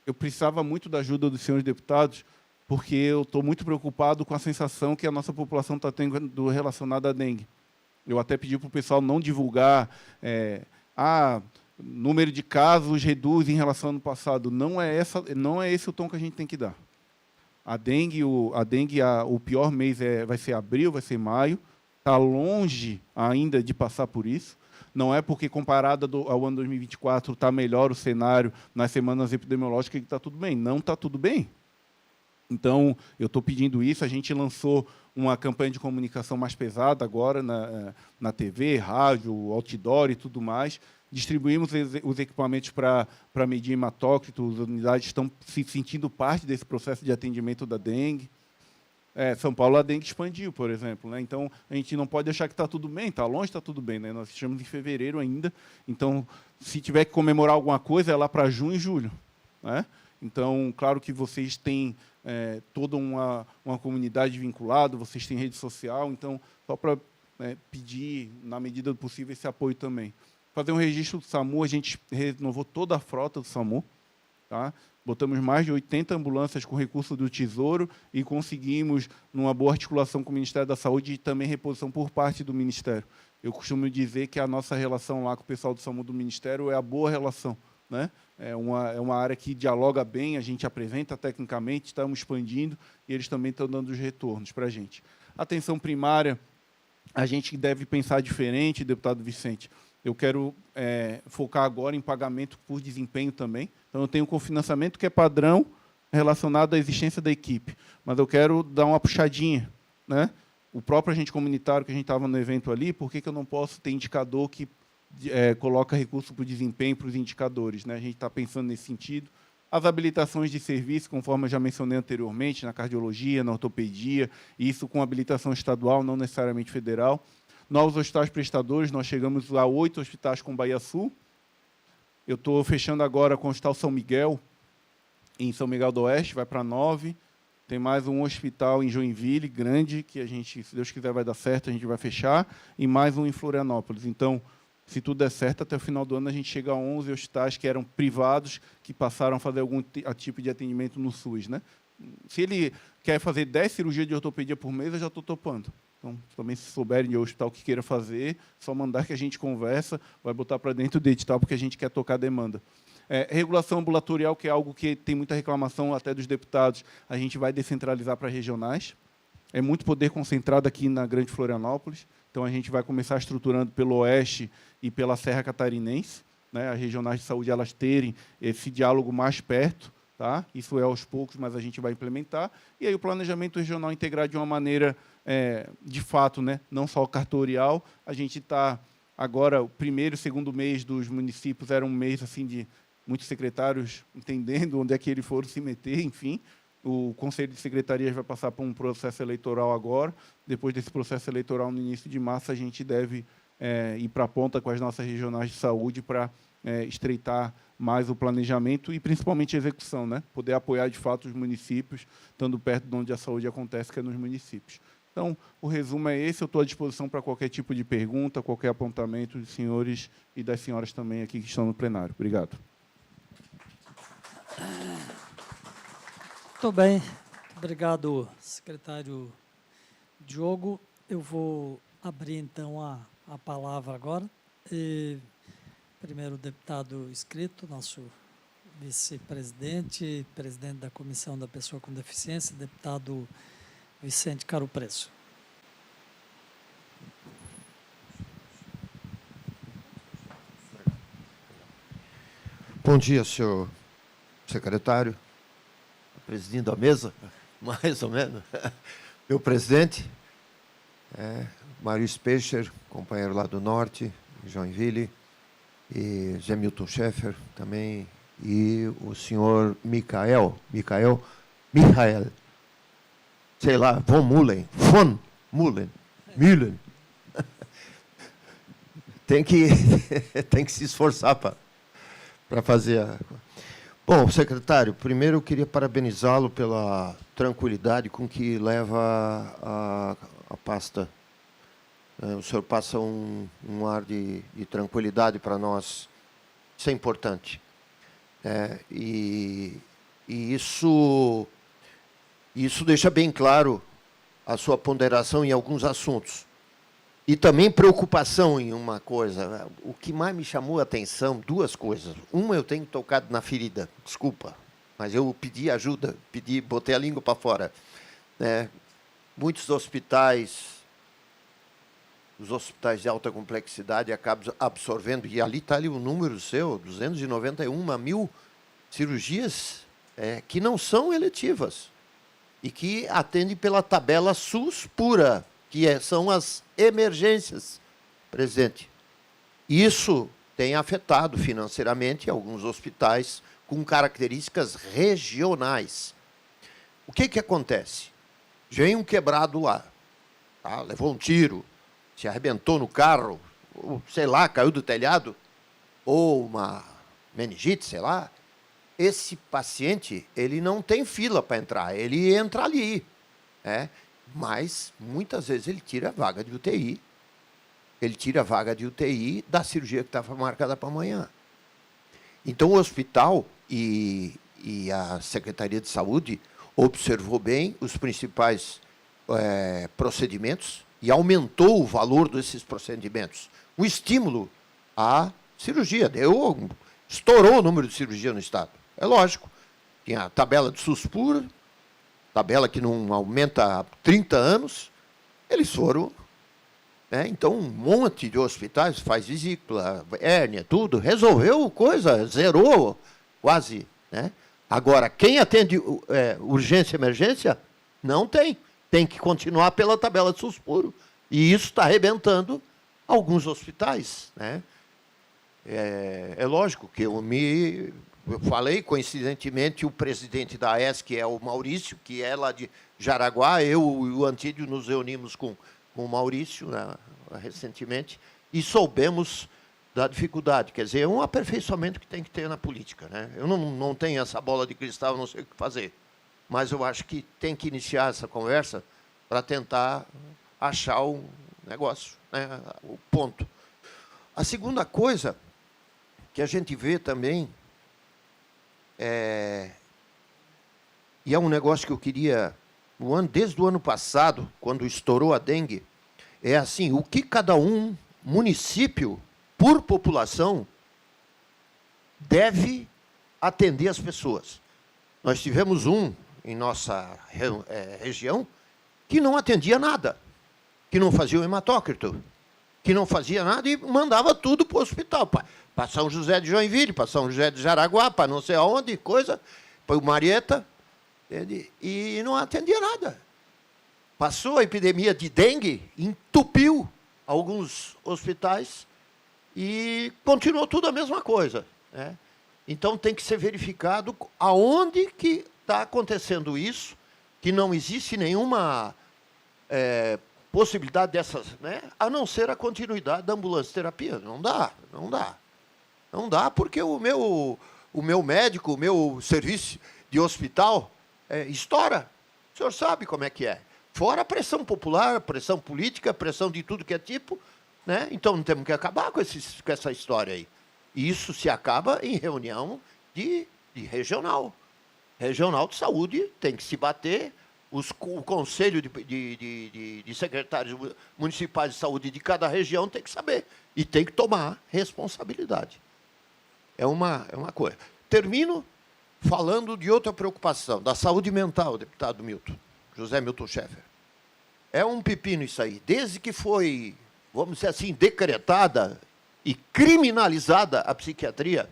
Eu precisava muito da ajuda dos senhores deputados, porque eu estou muito preocupado com a sensação que a nossa população está tendo relacionada à dengue. Eu até pedi para o pessoal não divulgar, número de casos reduz em relação ao ano passado. Não é esse o tom que a gente tem que dar. A dengue, o pior mês vai ser abril, vai ser maio. Está longe ainda de passar por isso. Não é porque, comparado ao ano 2024, está melhor o cenário nas semanas epidemiológicas que está tudo bem. Não está tudo bem. Então, eu estou pedindo isso. A gente lançou uma campanha de comunicação mais pesada agora na TV, rádio, outdoor e tudo mais. Distribuímos os equipamentos para medir hematócrito. As unidades estão se sentindo parte desse processo de atendimento da dengue. São Paulo, a dengue expandiu, por exemplo, né? Então, a gente não pode achar que está tudo bem, está longe, está tudo bem, né? Nós estamos em fevereiro ainda, então, se tiver que comemorar alguma coisa, é lá para junho e julho, né? Então, claro que vocês têm toda uma comunidade vinculada, vocês têm rede social, então, só para pedir, na medida do possível, esse apoio também. Fazer um registro do SAMU, a gente renovou toda a frota do SAMU, Tá? Botamos mais de 80 ambulâncias com recurso do Tesouro e conseguimos, numa boa articulação com o Ministério da Saúde, e também reposição por parte do Ministério. Eu costumo dizer que a nossa relação lá com o pessoal do SAMU do Ministério é a boa relação, né? É uma área que dialoga bem, a gente apresenta tecnicamente, estamos expandindo, e eles também estão dando os retornos para a gente. Atenção primária, a gente deve pensar diferente, deputado Vicente. Eu quero focar agora em pagamento por desempenho também. Então, eu tenho um cofinanciamento que é padrão relacionado à existência da equipe, mas eu quero dar uma puxadinha, né? O próprio agente comunitário que a gente estava no evento ali, por que eu não posso ter indicador que coloca recurso para o desempenho, para os indicadores, né? A gente está pensando nesse sentido. As habilitações de serviço, conforme eu já mencionei anteriormente, na cardiologia, na ortopedia, isso com habilitação estadual, não necessariamente federal. Novos hospitais prestadores, nós chegamos a 8 hospitais com Bahia Sul. Eu estou fechando agora com o Hospital São Miguel, em São Miguel do Oeste, vai para 9. Tem mais um hospital em Joinville, grande, que a gente, se Deus quiser, vai dar certo, a gente vai fechar, e mais um em Florianópolis. Então, se tudo der certo, até o final do ano a gente chega a 11 hospitais que eram privados, que passaram a fazer algum tipo de atendimento no SUS, né? Se ele quer fazer 10 cirurgias de ortopedia por mês, eu já estou topando. Então, também, se souberem de hospital que queira fazer, só mandar que a gente conversa, vai botar para dentro do edital, porque a gente quer tocar a demanda. Regulação ambulatorial, que é algo que tem muita reclamação até dos deputados, a gente vai descentralizar para regionais. É muito poder concentrado aqui na Grande Florianópolis. Então, a gente vai começar estruturando pelo Oeste e pela Serra Catarinense, né? As regionais de saúde elas terem esse diálogo mais perto. Tá? Isso é aos poucos, mas a gente vai implementar. E aí o planejamento regional integrar de uma maneira, de fato, né? Não só cartorial. A gente está agora, o primeiro e segundo mês dos municípios era um mês assim, de muitos secretários entendendo onde é que eles foram se meter, enfim. O Conselho de Secretarias vai passar por um processo eleitoral agora. Depois desse processo eleitoral, no início de março, a gente deve ir para a ponta com as nossas regionais de saúde para estreitar mais o planejamento e, principalmente, a execução, né? Poder apoiar, de fato, os municípios, estando perto de onde a saúde acontece, que é nos municípios. Então, o resumo é esse. Eu estou à disposição para qualquer tipo de pergunta, qualquer apontamento dos senhores e das senhoras também aqui que estão no plenário. Obrigado. Muito bem. Obrigado, secretário Diogo. Eu vou abrir, então, a palavra agora. Primeiro, o deputado inscrito, nosso vice-presidente, presidente da Comissão da Pessoa com Deficiência, deputado Vicente Caro Preso. Bom dia, senhor secretário, presidindo a mesa, mais ou menos. Meu presidente, Mário Speicher, companheiro lá do Norte, Joinville, e Zé Milton Schaeffer também, e o senhor Michael, sei lá, von Mullen. Tem que se esforçar para fazer a... Bom, secretário, primeiro eu queria parabenizá-lo pela tranquilidade com que leva a pasta. O senhor passa um ar de tranquilidade para nós. Isso é importante. E isso deixa bem claro a sua ponderação em alguns assuntos. E também preocupação em uma coisa. O que mais me chamou a atenção, duas coisas. Uma, eu tenho tocado na ferida, desculpa, mas eu pedi ajuda, botei a língua para fora. Muitos hospitais, os hospitais de alta complexidade acabam absorvendo, e ali está ali o número seu, 291 mil cirurgias que não são eletivas e que atendem pela tabela SUS pura, que são as emergências, presidente. Isso tem afetado financeiramente alguns hospitais com características regionais. O que acontece? Vem um quebrado lá, tá? Levou um tiro, se arrebentou no carro, ou, sei lá, caiu do telhado, ou uma meningite, sei lá. Esse paciente, ele não tem fila para entrar, ele entra ali, mas, muitas vezes, ele tira a vaga de UTI. Ele tira a vaga de UTI da cirurgia que estava marcada para amanhã. Então, o hospital, e a Secretaria de Saúde observou bem os principais procedimentos e aumentou o valor desses procedimentos. Um estímulo à cirurgia. Estourou o número de cirurgia no Estado. É lógico. Tinha a tabela de SUS pura, tabela que não aumenta há 30 anos. Eles foram... Então, um monte de hospitais faz vesícula, hérnia, tudo. Resolveu coisa, zerou quase. Né? Agora, quem atende urgência e emergência, não tem. Tem que continuar pela tabela de SUS puro. E isso está arrebentando alguns hospitais. Né? É lógico que eu falei, coincidentemente, o presidente da AES, que é o Maurício, que é lá de Jaraguá, eu e o Antídio nos reunimos com o Maurício, né, recentemente, e soubemos da dificuldade. Quer dizer, é um aperfeiçoamento que tem que ter na política. Né? Eu não tenho essa bola de cristal, não sei o que fazer. Mas eu acho que tem que iniciar essa conversa para tentar achar o negócio, né, o ponto. A segunda coisa que a gente vê também, e é um negócio que eu queria, desde o ano passado, quando estourou a dengue, é assim, o que cada município, por população, deve atender as pessoas. Nós tivemos em nossa região que não atendia nada, que não fazia o hematócrito, que não fazia nada e mandava tudo para o hospital, para São José de Joinville, para São José de Jaraguá, para não sei aonde, coisa, para o Marieta, e não atendia nada. Passou a epidemia de dengue, entupiu alguns hospitais e continuou tudo a mesma coisa. Né? Então, tem que ser verificado aonde que está acontecendo isso, que não existe nenhuma possibilidade dessas, né? A não ser a continuidade da ambulância terapia. Não dá. Não dá, porque o meu médico, o meu serviço de hospital estoura. O senhor sabe como é que é. Fora a pressão popular, a pressão política, a pressão de tudo que é tipo. Né? Então, não temos que acabar com essa história aí. E isso se acaba em reunião de regional. Regional de saúde tem que se bater, o conselho de secretários municipais de saúde de cada região tem que saber. E tem que tomar responsabilidade. É uma coisa. Termino falando de outra preocupação, da saúde mental, deputado Milton, José Milton Schaeffer. É um pepino isso aí. Desde que foi, vamos dizer assim, decretada e criminalizada a psiquiatria,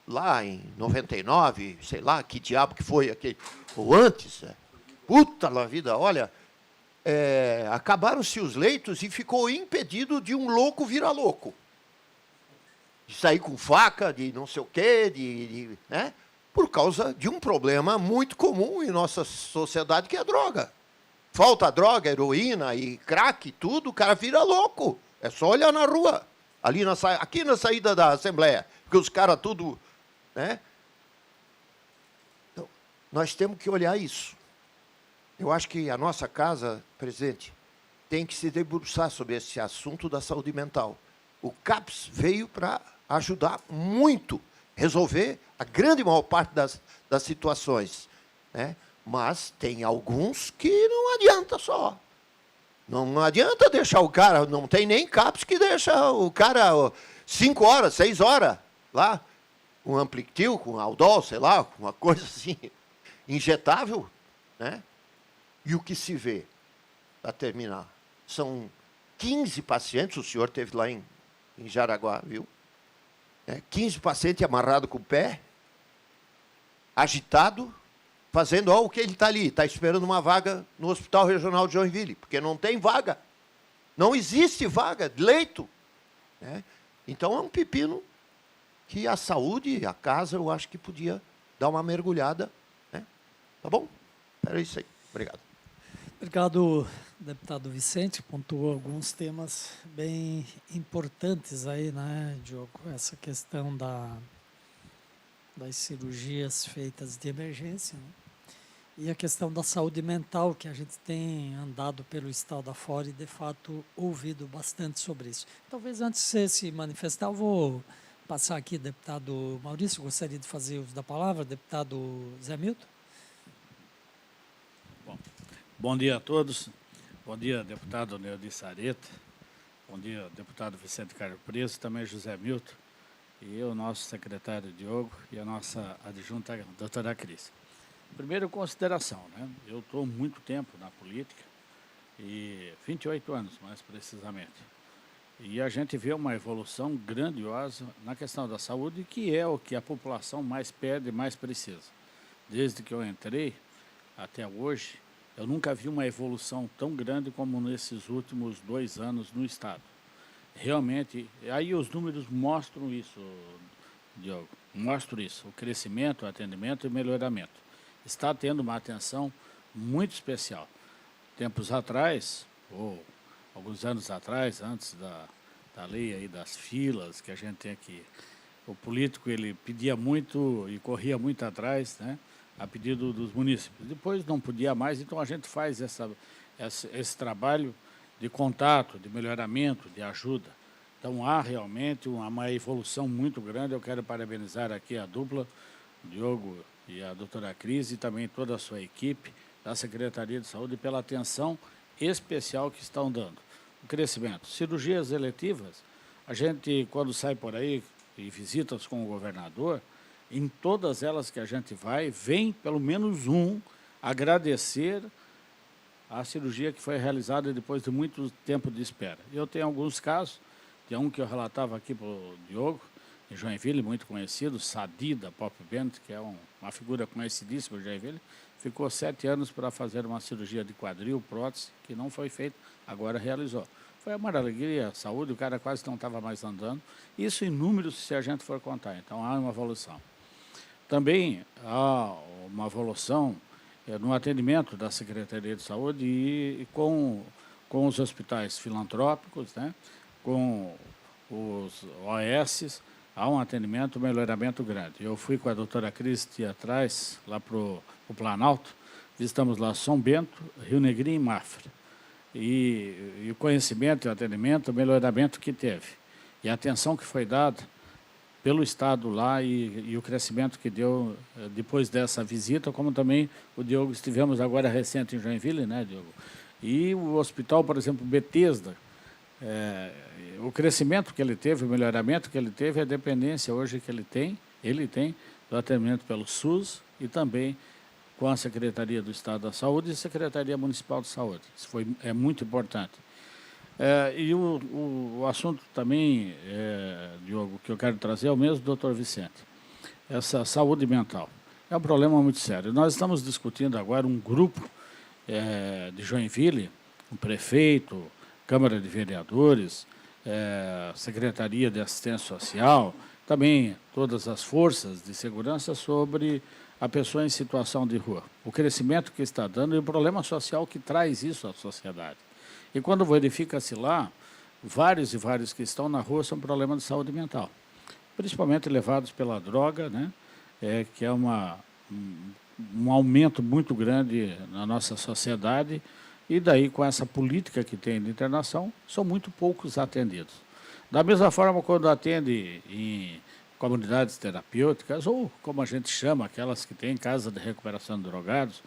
lá em 99, sei lá, que diabo que foi aquele, ou antes, puta la vida, olha, acabaram-se os leitos e ficou impedido de um louco virar louco. De sair com faca, de não sei o quê, né? Por causa de um problema muito comum em nossa sociedade, que é a droga. Falta droga, heroína e crack, tudo, o cara vira louco. É só olhar na rua, aqui na saída da Assembleia, porque os caras tudo... Né? Então, nós temos que olhar isso. Eu acho que a nossa casa, presidente, tem que se debruçar sobre esse assunto da saúde mental. O CAPS veio para ajudar muito, resolver a grande maior parte das situações. Né? Mas tem alguns que não adianta só. Não adianta deixar o cara, não tem nem CAPS que deixa o cara 5 horas, 6 horas lá, com Amplictil, com Aldol, sei lá, uma coisa assim, injetável. Né? E o que se vê, para terminar, são 15 pacientes, o senhor teve lá em Jaraguá, viu? 15 pacientes amarrados com o pé, agitado, fazendo o que ele está ali, está esperando uma vaga no Hospital Regional de Joinville, porque não tem vaga. Não existe vaga de leito. Né? Então, é um pepino que a saúde, a casa, eu acho que podia dar uma mergulhada. Né? Tá bom? Era isso aí. Obrigado. Obrigado, deputado Vicente. Pontuou alguns temas bem importantes aí, né, Diogo? Essa questão das cirurgias feitas de emergência, né? E a questão da saúde mental, que a gente tem andado pelo estado afora e, de fato, ouvido bastante sobre isso. Talvez antes de você se manifestar, eu vou passar aqui, deputado Maurício, gostaria de fazer uso da palavra, deputado Zé Milton. Bom dia a todos. Bom dia, deputado Neudi Sareta. Bom dia, deputado Vicente Carlos Preso, também José Milton, e o nosso secretário Diogo e a nossa adjunta, doutora Cris. Primeiro, consideração, né? Eu estou muito tempo na política, e 28 anos, mais precisamente. E a gente vê uma evolução grandiosa na questão da saúde, que é o que a população mais pede e mais precisa. Desde que eu entrei até hoje, eu nunca vi uma evolução tão grande como nesses últimos 2 anos no Estado. Realmente, aí os números mostram isso, Diogo, mostram isso, o crescimento, o atendimento e o melhoramento. Está tendo uma atenção muito especial. Tempos atrás, ou alguns anos atrás, antes da lei aí das filas, que a gente tem aqui, o político ele pedia muito e corria muito atrás, né, a pedido dos munícipes. Depois não podia mais, então a gente faz esse trabalho de contato, de melhoramento, de ajuda. Então há realmente uma evolução muito grande. Eu quero parabenizar aqui a dupla, o Diogo e a doutora Cris, e também toda a sua equipe da Secretaria de Saúde pela atenção especial que estão dando. O crescimento. Cirurgias eletivas, a gente, quando sai por aí e visitas com o governador, em todas elas que a gente vai, vem pelo menos um agradecer a cirurgia que foi realizada depois de muito tempo de espera. Eu tenho alguns casos, tem um que eu relatava aqui para o Diogo, em Joinville, muito conhecido, Sadi, da Pop Band, que é uma figura conhecidíssima em Joinville, ficou 7 anos para fazer uma cirurgia de quadril, prótese, que não foi feita, agora realizou. Foi uma alegria, a saúde, o cara quase não estava mais andando. Isso em números, se a gente for contar. Então, há uma evolução. Também há uma evolução no atendimento da Secretaria de Saúde e com os hospitais filantrópicos, né, com os OS, há um atendimento, um melhoramento grande. Eu fui com a doutora Cris atrás, lá para o Planalto, visitamos lá São Bento, Rio Negrinho e Mafra. E o conhecimento e o atendimento, o melhoramento que teve. E a atenção que foi dada pelo Estado lá e o crescimento que deu depois dessa visita, como também o Diogo, estivemos agora recente em Joinville, né, Diogo? E o hospital, por exemplo, Betesda, o crescimento que ele teve, o melhoramento que ele teve, a dependência hoje que ele tem do atendimento pelo SUS e também com a Secretaria do Estado da Saúde e a Secretaria Municipal de Saúde. Isso é muito importante. E o assunto também, Diogo, que eu quero trazer é o mesmo do doutor Vicente. Essa saúde mental é um problema muito sério. Nós estamos discutindo agora um grupo de Joinville, um prefeito, Câmara de Vereadores, Secretaria de Assistência Social, também todas as forças de segurança sobre a pessoa em situação de rua. O crescimento que está dando e o problema social que traz isso à sociedade. E quando verifica-se lá, vários e vários que estão na rua são problemas de saúde mental, principalmente levados pela droga, né? Que é um aumento muito grande na nossa sociedade, e daí, com essa política que tem de internação, são muito poucos atendidos. Da mesma forma, quando atende em comunidades terapêuticas, ou como a gente chama, aquelas que têm casa de recuperação de drogados,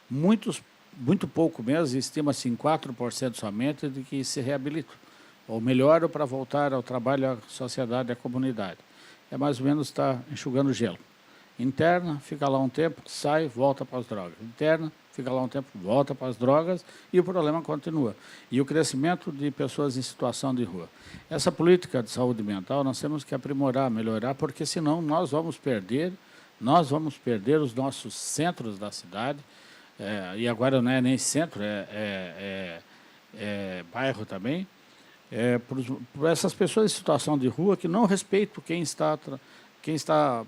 muito pouco mesmo, estima-se em 4% somente de que se reabilitam, ou melhoram para voltar ao trabalho, à sociedade, à comunidade. É mais ou menos estar enxugando gelo. Interna, fica lá um tempo, sai, volta para as drogas. Interna, fica lá um tempo, volta para as drogas e o problema continua. E o crescimento de pessoas em situação de rua. Essa política de saúde mental nós temos que aprimorar, melhorar, porque senão nós vamos perder os nossos centros da cidade, e agora não é nem centro, é bairro também, por essas pessoas em situação de rua que não respeitam quem está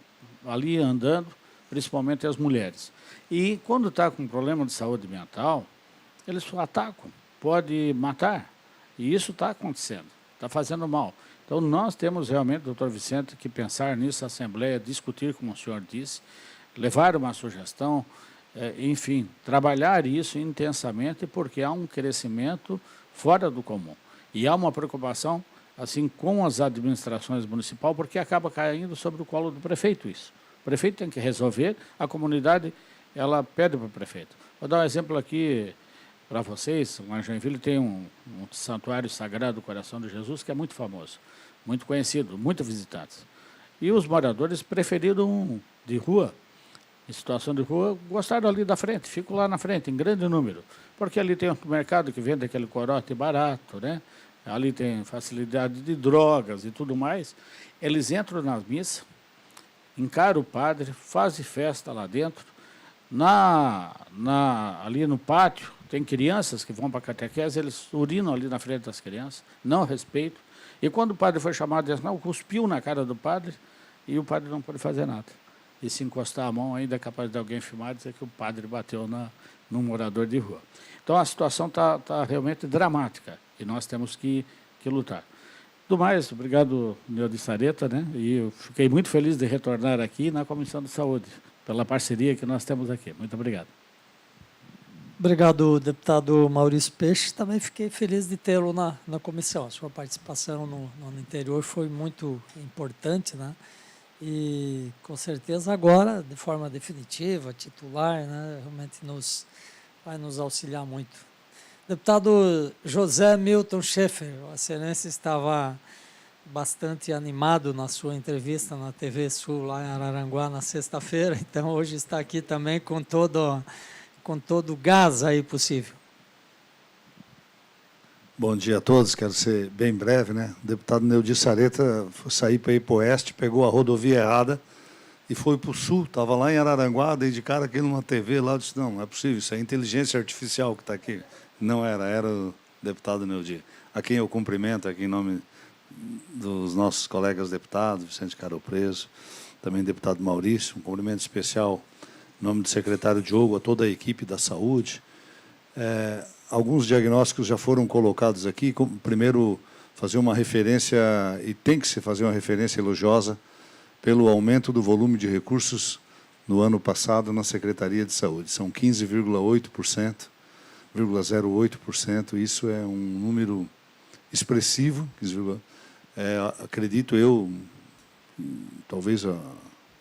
ali andando, principalmente as mulheres. E quando está com problema de saúde mental, eles atacam, pode matar. E isso está acontecendo, está fazendo mal. Então, nós temos realmente, doutor Vicente, que pensar nisso, a Assembleia, discutir, como o senhor disse, levar uma sugestão, enfim, trabalhar isso intensamente, porque há um crescimento fora do comum. E há uma preocupação assim, com as administrações municipais, porque acaba caindo sobre o colo do prefeito isso. O prefeito tem que resolver, a comunidade, ela pede para o prefeito. Vou dar um exemplo aqui para vocês. Lá em Joinville tem um santuário sagrado do Coração de Jesus, que é muito famoso, muito conhecido, muito visitado. E os moradores preferiram de rua, em situação de rua, gostaram ali da frente, ficam lá na frente, em grande número, porque ali tem um mercado que vende aquele corote barato, né? Ali tem facilidade de drogas e tudo mais. Eles entram nas missas, encaram o padre, fazem festa lá dentro. Ali no pátio, tem crianças que vão para a catequese, eles urinam ali na frente das crianças, não respeitam. E quando o padre foi chamado, eles não, cuspiu na cara do padre e o padre não pôde fazer nada. E se encostar a mão, ainda é capaz de alguém filmar e dizer que o padre bateu num morador de rua. Então, a situação está realmente dramática e nós temos que lutar. Do mais, obrigado, Neudir Sareta, né? E eu fiquei muito feliz de retornar aqui na Comissão de Saúde, pela parceria que nós temos aqui. Muito obrigado. Obrigado, deputado Maurício Peixe. Também fiquei feliz de tê-lo na comissão. A sua participação no ano anterior foi muito importante, né? E, com certeza, agora, de forma definitiva, titular, né? Realmente vai nos auxiliar muito. Deputado José Milton Schaeffer, o excelência estava bastante animado na sua entrevista na TV Sul, lá em Araranguá, na sexta-feira, então hoje está aqui também com todo o gás aí possível. Bom dia a todos, quero ser bem breve, né? O deputado Neudir Sareta foi sair para ir para o oeste, pegou a rodovia errada e foi para o sul, estava lá em Araranguá, dei de cara aqui numa TV lá, disse, não é possível, isso é inteligência artificial que está aqui. Não era o deputado Neudir, a quem eu cumprimento aqui em nome dos nossos colegas deputados, Vicente Caro Preso, também deputado Maurício, um cumprimento especial em nome do secretário Diogo, a toda a equipe da saúde. Alguns diagnósticos já foram colocados aqui. Primeiro, fazer uma referência, e tem que se fazer uma referência elogiosa, pelo aumento do volume de recursos no ano passado na Secretaria de Saúde. São 15,08%, 0,08%. Isso é um número expressivo. Acredito eu, talvez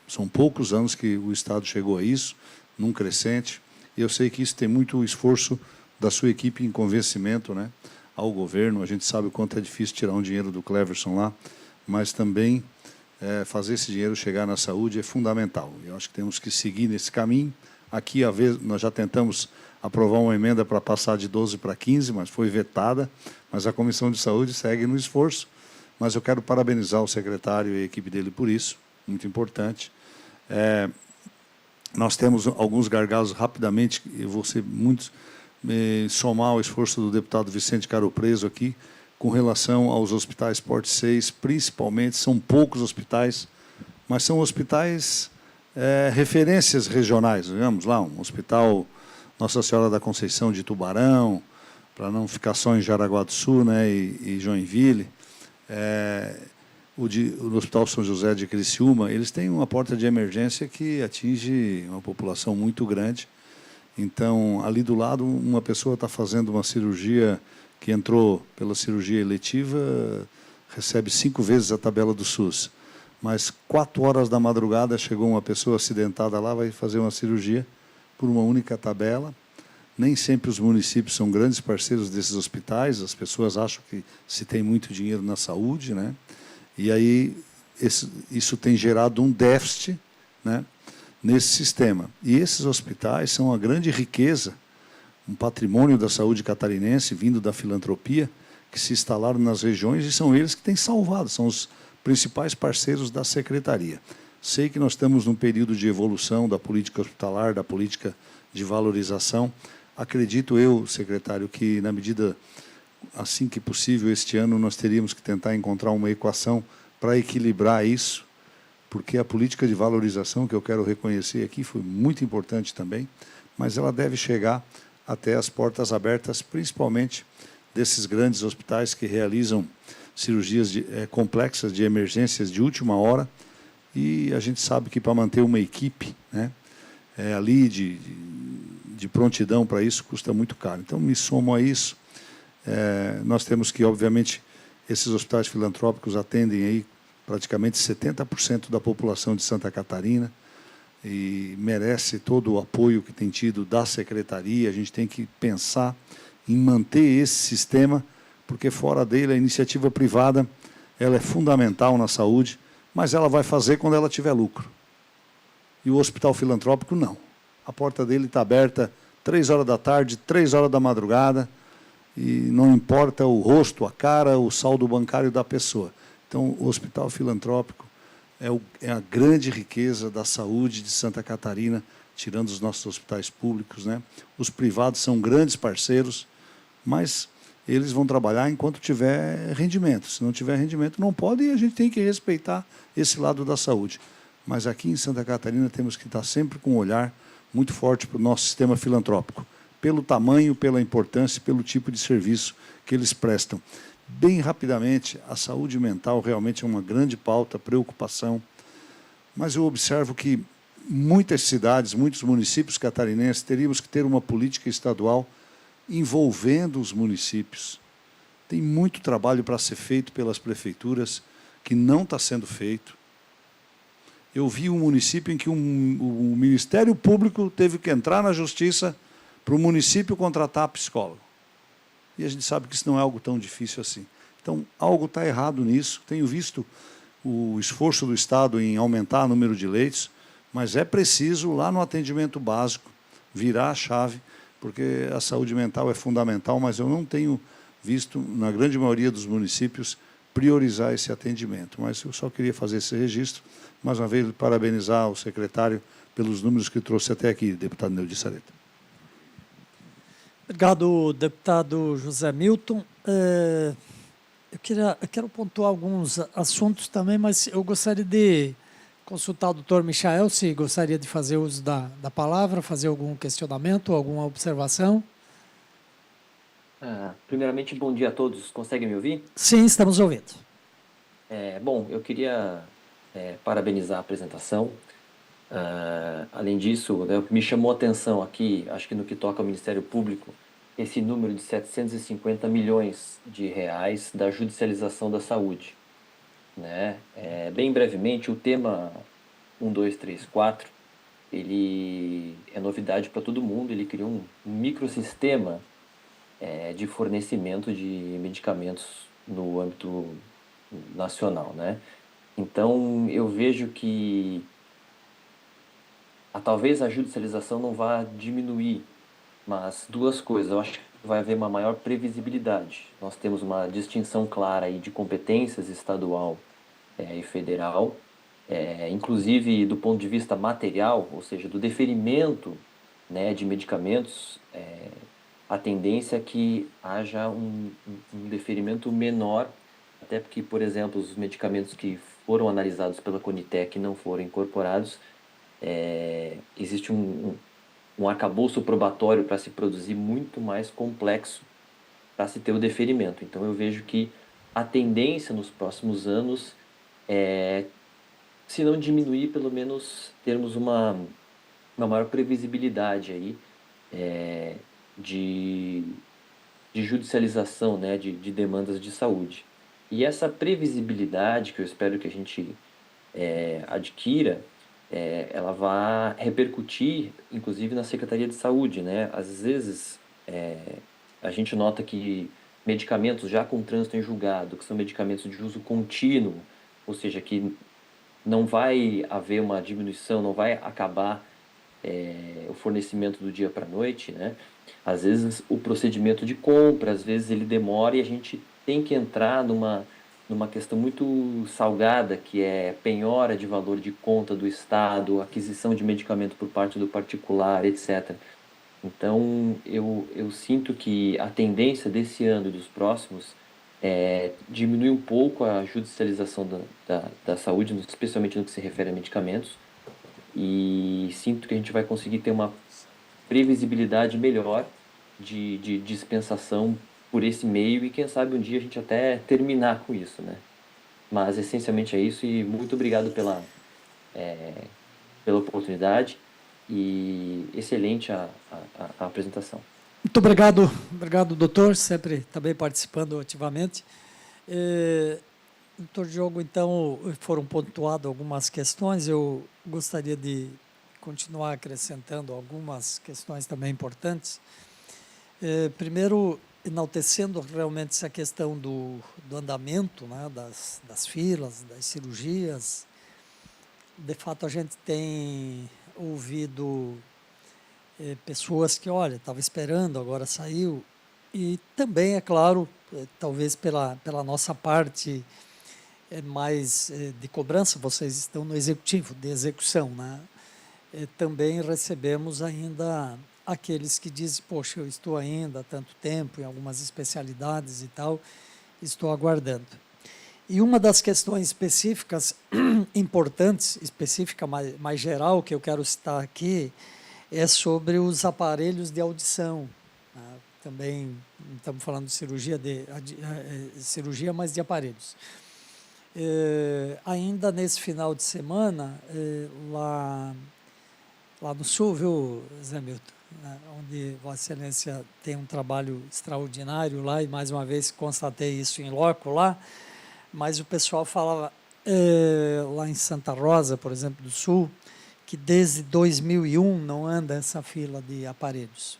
são poucos anos que o Estado chegou a isso, num crescente. E eu sei que isso tem muito esforço da sua equipe em convencimento, né, ao governo. A gente sabe o quanto é difícil tirar um dinheiro do Cleverson lá, mas também fazer esse dinheiro chegar na saúde é fundamental. Eu acho que temos que seguir nesse caminho. Aqui, nós já tentamos aprovar uma emenda para passar de 12 para 15, mas foi vetada. Mas a Comissão de Saúde segue no esforço. Mas eu quero parabenizar o secretário e a equipe dele por isso, muito importante. Nós temos alguns gargalos rapidamente, eu vou ser muito... somar o esforço do deputado Vicente Caro Preso aqui, com relação aos hospitais Porte 6, principalmente, são poucos hospitais, mas são hospitais referências regionais, digamos lá, um hospital Nossa Senhora da Conceição de Tubarão, para não ficar só em Jaraguá do Sul, né, e Joinville, o Hospital São José de Criciúma, eles têm uma porta de emergência que atinge uma população muito grande. Então, ali do lado, uma pessoa está fazendo uma cirurgia que entrou pela cirurgia eletiva, recebe 5 vezes a tabela do SUS. Mas 4 horas da madrugada chegou uma pessoa acidentada lá, vai fazer uma cirurgia por uma única tabela. Nem sempre os municípios são grandes parceiros desses hospitais, as pessoas acham que se tem muito dinheiro na saúde, né? E aí isso tem gerado um déficit, né, nesse sistema. E esses hospitais são uma grande riqueza, um patrimônio da saúde catarinense, vindo da filantropia, que se instalaram nas regiões, e são eles que têm salvado, são os principais parceiros da Secretaria. Sei que nós estamos num período de evolução da política hospitalar, da política de valorização. Acredito eu, secretário, que, na medida, assim que possível, este ano, nós teríamos que tentar encontrar uma equação para equilibrar isso, porque a política de valorização, que eu quero reconhecer aqui, foi muito importante também, mas ela deve chegar até as portas abertas, principalmente desses grandes hospitais que realizam cirurgias complexas de emergências de última hora, e a gente sabe que para manter uma equipe, né, ali de prontidão para isso custa muito caro. Então, me somo a isso. Nós temos que, obviamente, Esses hospitais filantrópicos atendem aí praticamente 70% da população de Santa Catarina e merece todo o apoio que tem tido da secretaria. A gente tem que pensar em manter esse sistema, porque fora dele a iniciativa privada ela é fundamental na saúde, mas ela vai fazer quando ela tiver lucro. E o hospital filantrópico não. A porta dele está aberta 3 horas da tarde, 3 horas da madrugada, e não importa o rosto, a cara, o saldo bancário da pessoa. Então, o hospital filantrópico é a grande riqueza da saúde de Santa Catarina, tirando os nossos hospitais públicos, né? Os privados são grandes parceiros, mas eles vão trabalhar enquanto tiver rendimento. Se não tiver rendimento, não pode, e a gente tem que respeitar esse lado da saúde. Mas aqui em Santa Catarina temos que estar sempre com um olhar muito forte para o nosso sistema filantrópico, pelo tamanho, pela importância, pelo tipo de serviço que eles prestam. Bem rapidamente, a saúde mental realmente é uma grande pauta, preocupação, mas eu observo que muitas cidades, muitos municípios catarinenses, teríamos que ter uma política estadual envolvendo os municípios. Tem muito trabalho para ser feito pelas prefeituras, que não está sendo feito. Eu vi um município em que o Ministério Público teve que entrar na justiça para o município contratar psicólogo. E a gente sabe que isso não é algo tão difícil assim. Então, algo está errado nisso. Tenho visto o esforço do Estado em aumentar o número de leitos, mas é preciso, lá no atendimento básico, virar a chave, porque a saúde mental é fundamental, mas eu não tenho visto, na grande maioria dos municípios, priorizar esse atendimento. Mas eu só queria fazer esse registro. Mais uma vez, parabenizar o secretário pelos números que trouxe até aqui, deputado Neudi Sareta. Obrigado, deputado José Milton. Eu quero pontuar alguns assuntos também, mas eu gostaria de consultar o doutor Michael, se gostaria de fazer uso da palavra, fazer algum questionamento, alguma observação. Primeiramente, bom dia a todos. Conseguem me ouvir? Sim, estamos ouvindo. Bom, eu queria parabenizar a apresentação. Além disso, né, me chamou a atenção aqui, acho que no que toca ao Ministério Público, esse número de 750 milhões de reais da judicialização da saúde. Né? Bem brevemente, o tema 1, 2, 3, 4, ele é novidade para todo mundo, ele criou um microsistema de fornecimento de medicamentos no âmbito nacional. Né? Então, eu vejo que talvez a judicialização não vá diminuir, mas duas coisas. Eu acho que vai haver uma maior previsibilidade. Nós temos uma distinção clara aí de competências estadual e federal, inclusive do ponto de vista material, ou seja, do deferimento, né, de medicamentos, a tendência é que haja um deferimento menor, até porque, por exemplo, os medicamentos que foram analisados pela Conitec e não foram incorporados, existe um arcabouço probatório para se produzir muito mais complexo para se ter o deferimento. Então, eu vejo que a tendência nos próximos anos se não diminuir, pelo menos termos uma maior previsibilidade aí, de judicialização, né, de demandas de saúde. E essa previsibilidade, que eu espero que a gente adquira, ela vai repercutir, inclusive, na Secretaria de Saúde. Né? Às vezes, a gente nota que medicamentos já com trânsito em julgado, que são medicamentos de uso contínuo, ou seja, que não vai haver uma diminuição, não vai acabar o fornecimento do dia para a noite, né? Às vezes o procedimento de compra, às vezes ele demora e a gente tem que entrar numa questão muito salgada, que é penhora de valor de conta do Estado, aquisição de medicamento por parte do particular, etc. Então, eu sinto que a tendência desse ano e dos próximos é diminuir um pouco a judicialização da saúde, especialmente no que se refere a medicamentos, e sinto que a gente vai conseguir ter uma previsibilidade melhor de dispensação por esse meio e quem sabe um dia a gente até terminar com isso, né? Mas essencialmente é isso e muito obrigado pela oportunidade e excelente a apresentação. Muito obrigado, doutor, sempre também participando ativamente. Doutor Diogo, então, foram pontuadas algumas questões, eu gostaria de continuar acrescentando algumas questões também importantes. Primeiro, enaltecendo realmente essa questão do andamento, né, das filas, das cirurgias. De fato, a gente tem ouvido pessoas que, olha, estava esperando, agora saiu. E também, é claro, talvez pela nossa parte mais de cobrança, vocês estão no executivo, de execução, né? Também recebemos ainda aqueles que dizem, poxa, eu estou ainda há tanto tempo em algumas especialidades e tal, estou aguardando. E uma das questões específicas, importantes, específica mais geral, que eu quero citar aqui, é sobre os aparelhos de audição. Né? Também estamos falando de cirurgia, mas de aparelhos. Ainda nesse final de semana, lá no sul, viu, Zé Milton, né, onde Vossa Excelência tem um trabalho extraordinário lá, e mais uma vez constatei isso em loco lá, mas o pessoal falava, lá em Santa Rosa, por exemplo, do Sul, que desde 2001 não anda essa fila de aparelhos.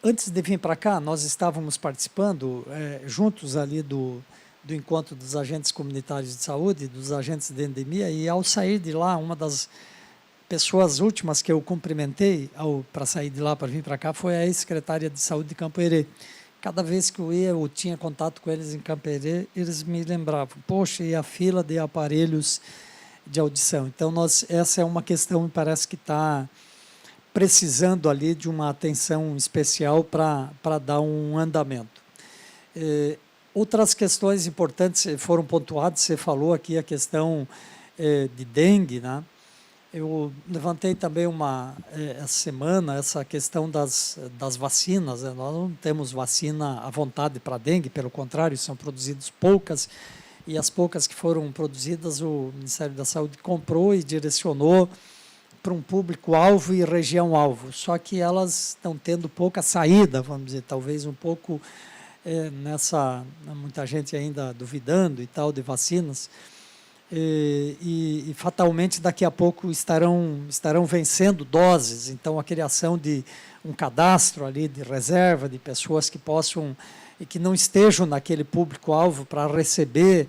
Antes de vir para cá, nós estávamos participando juntos ali do encontro dos agentes comunitários de saúde, dos agentes de endemia, e ao sair de lá, uma das pessoas últimas que eu cumprimentei para sair de lá, para vir para cá, foi a ex-secretária de saúde de Campo Herê. Cada vez que eu tinha contato com eles em Campo Herê, eles me lembravam, poxa, e a fila de aparelhos de audição. Então, essa é uma questão que parece que está precisando ali de uma atenção especial para dar um andamento. Outras questões importantes foram pontuadas, você falou aqui a questão de dengue, né? Eu levantei também essa semana essa questão das vacinas. Né? Nós não temos vacina à vontade para dengue, pelo contrário, são produzidas poucas, e as poucas que foram produzidas o Ministério da Saúde comprou e direcionou para um público-alvo e região-alvo. Só que elas estão tendo pouca saída, vamos dizer, talvez um pouco muita gente ainda duvidando e tal de vacinas. E fatalmente daqui a pouco estarão vencendo doses, então a criação de um cadastro ali de reserva de pessoas que possam e que não estejam naquele público-alvo para receber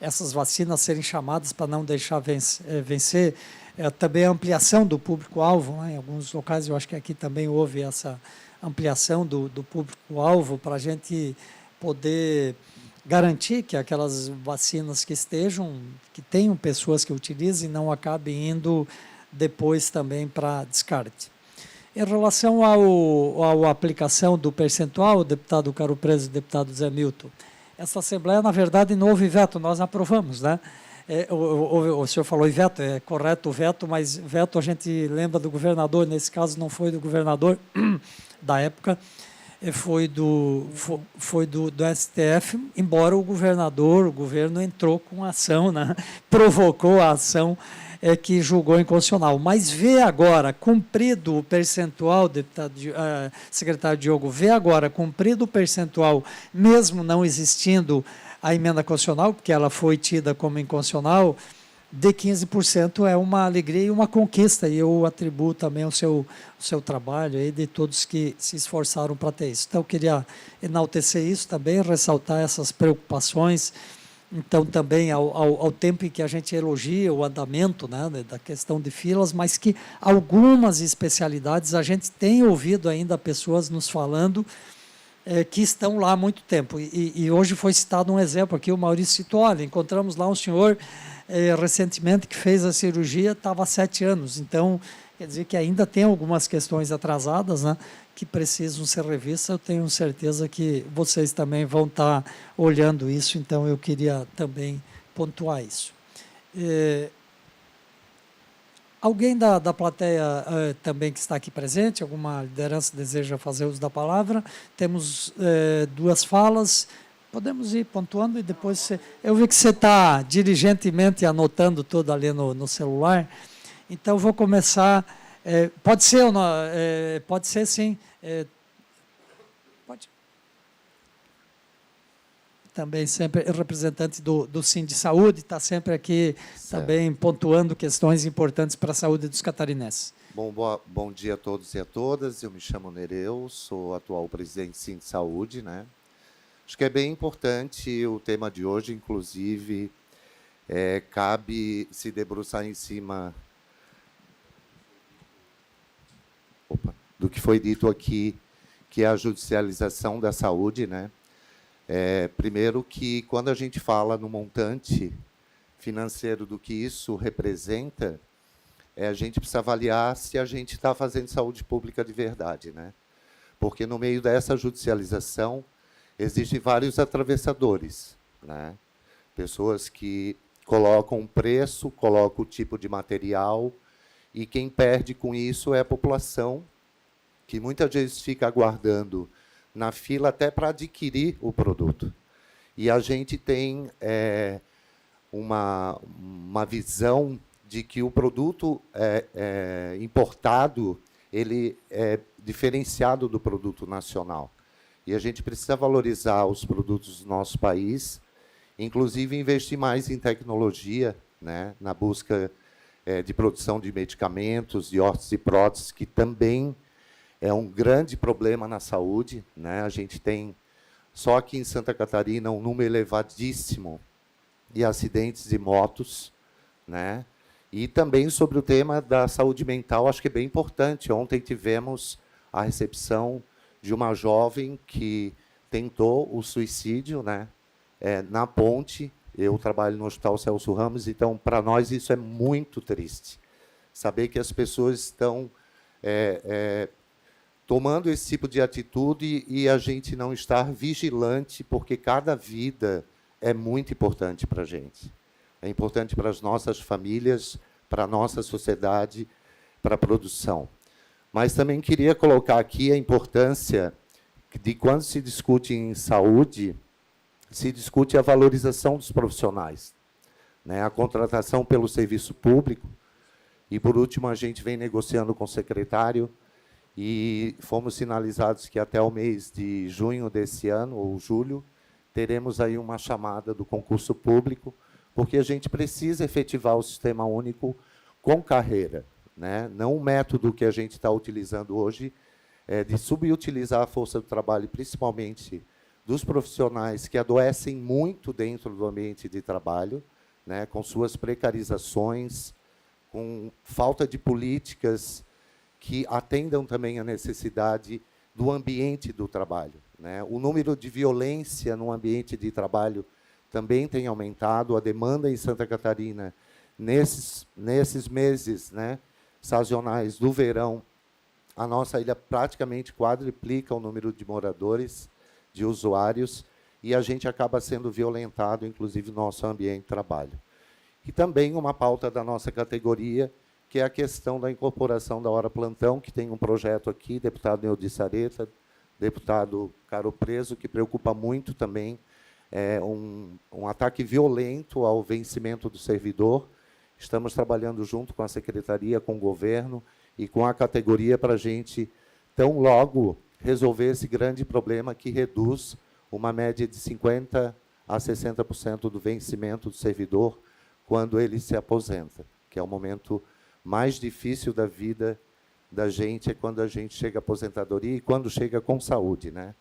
essas vacinas serem chamadas para não deixar vencer, também a ampliação do público-alvo, né? Em alguns locais eu acho que aqui também houve essa ampliação do público-alvo para a gente poder garantir que aquelas vacinas que tenham pessoas que utilizem, não acabem indo depois também para descarte. Em relação à aplicação do percentual, deputado Caro Preso e deputado Zé Milton, essa Assembleia, na verdade, não houve veto, nós aprovamos, né? O senhor falou em veto, é correto o veto, mas veto a gente lembra do governador, nesse caso não foi do governador da época, foi do STF, embora o governo entrou com ação, né? Provocou a ação que julgou inconstitucional. Mas vê agora, cumprido o percentual, secretário Diogo, vê agora, cumprido o percentual, mesmo não existindo a emenda constitucional, porque ela foi tida como inconstitucional, de 15% é uma alegria e uma conquista, e eu atribuo também o seu trabalho aí de todos que se esforçaram para ter isso. Então, eu queria enaltecer isso também, ressaltar essas preocupações, então também ao tempo em que a gente elogia o andamento, né, da questão de filas, mas que algumas especialidades a gente tem ouvido ainda pessoas nos falando que estão lá há muito tempo. E hoje foi citado um exemplo aqui, o Maurício citou, olha, encontramos lá um senhor recentemente que fez a cirurgia, estava há 7 anos. Então, quer dizer que ainda tem algumas questões atrasadas, né, que precisam ser revistas. Eu tenho certeza que vocês também vão estar olhando isso, então eu queria também pontuar isso. Alguém da plateia também que está aqui presente, alguma liderança deseja fazer uso da palavra? Temos 2 falas. Podemos ir pontuando e depois eu vi que você está diligentemente anotando tudo ali no celular. Então, vou começar. Pode ser ou não? Pode ser, sim. Pode. também sempre representante do Sim de Saúde, está sempre aqui também pontuando questões importantes para a saúde dos catarinenses. Bom dia a todos e a todas. Eu me chamo Nereu, sou atual presidente do Sim de Saúde, né? Acho que é bem importante o tema de hoje, inclusive, cabe se debruçar em cima do que foi dito aqui, que é a judicialização da saúde, né? Primeiro que, quando a gente fala no montante financeiro do que isso representa, a gente precisa avaliar se a gente está fazendo saúde pública de verdade, né? Porque, no meio dessa judicialização, existem vários atravessadores, né? Pessoas que colocam preço, colocam o tipo de material, e quem perde com isso é a população, que muitas vezes fica aguardando na fila até para adquirir o produto. E a gente tem uma visão de que o produto importado ele é diferenciado do produto nacional. E a gente precisa valorizar os produtos do nosso país, inclusive investir mais em tecnologia, né, na busca de produção de medicamentos, de órteses e próteses, que também é um grande problema na saúde, né? A gente tem, só aqui em Santa Catarina, um número elevadíssimo de acidentes de motos, né? E também sobre o tema da saúde mental, acho que é bem importante. Ontem tivemos a recepção de uma jovem que tentou o suicídio, né? Na ponte. Eu trabalho no Hospital Celso Ramos, então, para nós, isso é muito triste. Saber que as pessoas estão tomando esse tipo de atitude e a gente não estar vigilante, porque cada vida é muito importante para a gente. É importante para as nossas famílias, para a nossa sociedade, para a produção. Mas também queria colocar aqui a importância de, quando se discute em saúde, se discute a valorização dos profissionais, né? A contratação pelo serviço público. E, por último, a gente vem negociando com o secretário e fomos sinalizados que até o mês de junho desse ano, ou julho, teremos aí uma chamada do concurso público, porque a gente precisa efetivar o Sistema Único com carreira, né? Não o método que a gente está utilizando hoje, de subutilizar a força do trabalho, principalmente dos profissionais que adoecem muito dentro do ambiente de trabalho, né? Com suas precarizações, com falta de políticas que atendam também a necessidade do ambiente do trabalho, né? O número de violência no ambiente de trabalho também tem aumentado. A demanda em Santa Catarina, nesses meses, né, sazonais do verão, a nossa ilha praticamente quadriplica o número de moradores, de usuários, e a gente acaba sendo violentado, inclusive, no nosso ambiente de trabalho. E também uma pauta da nossa categoria, que é a questão da incorporação da hora plantão, que tem um projeto aqui, deputado Neudi Sareta, deputado Caro Preso, que preocupa muito também, um ataque violento ao vencimento do servidor. Estamos trabalhando junto com a secretaria, com o governo e com a categoria para a gente, tão logo, resolver esse grande problema que reduz uma média de 50% a 60% do vencimento do servidor quando ele se aposenta, que é o momento mais difícil da vida da gente, é quando a gente chega à aposentadoria e quando chega com saúde, né?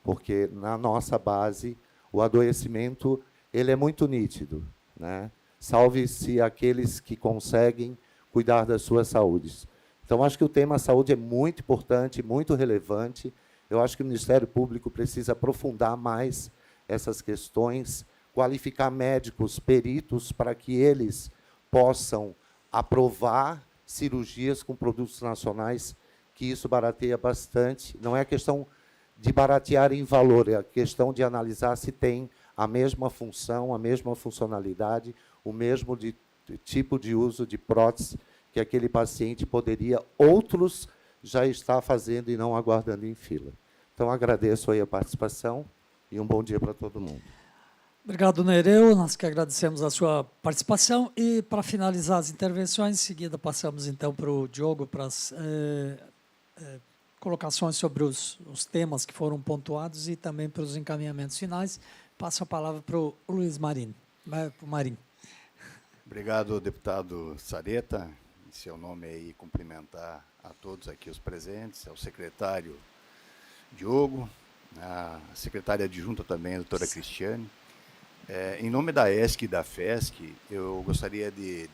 Porque, na nossa base, o adoecimento ele é muito nítido, né? Salve-se aqueles que conseguem cuidar das suas saúdes. Então, acho que o tema saúde é muito importante, muito relevante. Eu acho que o Ministério Público precisa aprofundar mais essas questões, qualificar médicos, peritos, para que eles possam aprovar cirurgias com produtos nacionais, que isso barateia bastante. Não é questão de baratear em valor, é a questão de analisar se tem a mesma função, a mesma funcionalidade, o mesmo tipo de uso de prótese que aquele paciente poderia, outros já estar fazendo e não aguardando em fila. Então, agradeço aí a participação e um bom dia para todo mundo. Obrigado, Nereu. Nós que agradecemos a sua participação. E, para finalizar as intervenções, em seguida passamos, então, para o Diogo, para as colocações sobre os temas que foram pontuados e também para os encaminhamentos finais. passo a palavra para o Luiz Marinho. Vai para o Marinho. Obrigado, deputado Sareta. Em seu nome aí, cumprimentar a todos aqui os presentes, ao secretário Diogo, a secretária adjunta também, a doutora Cristiane. Em nome da ESC e da FESC, eu gostaria de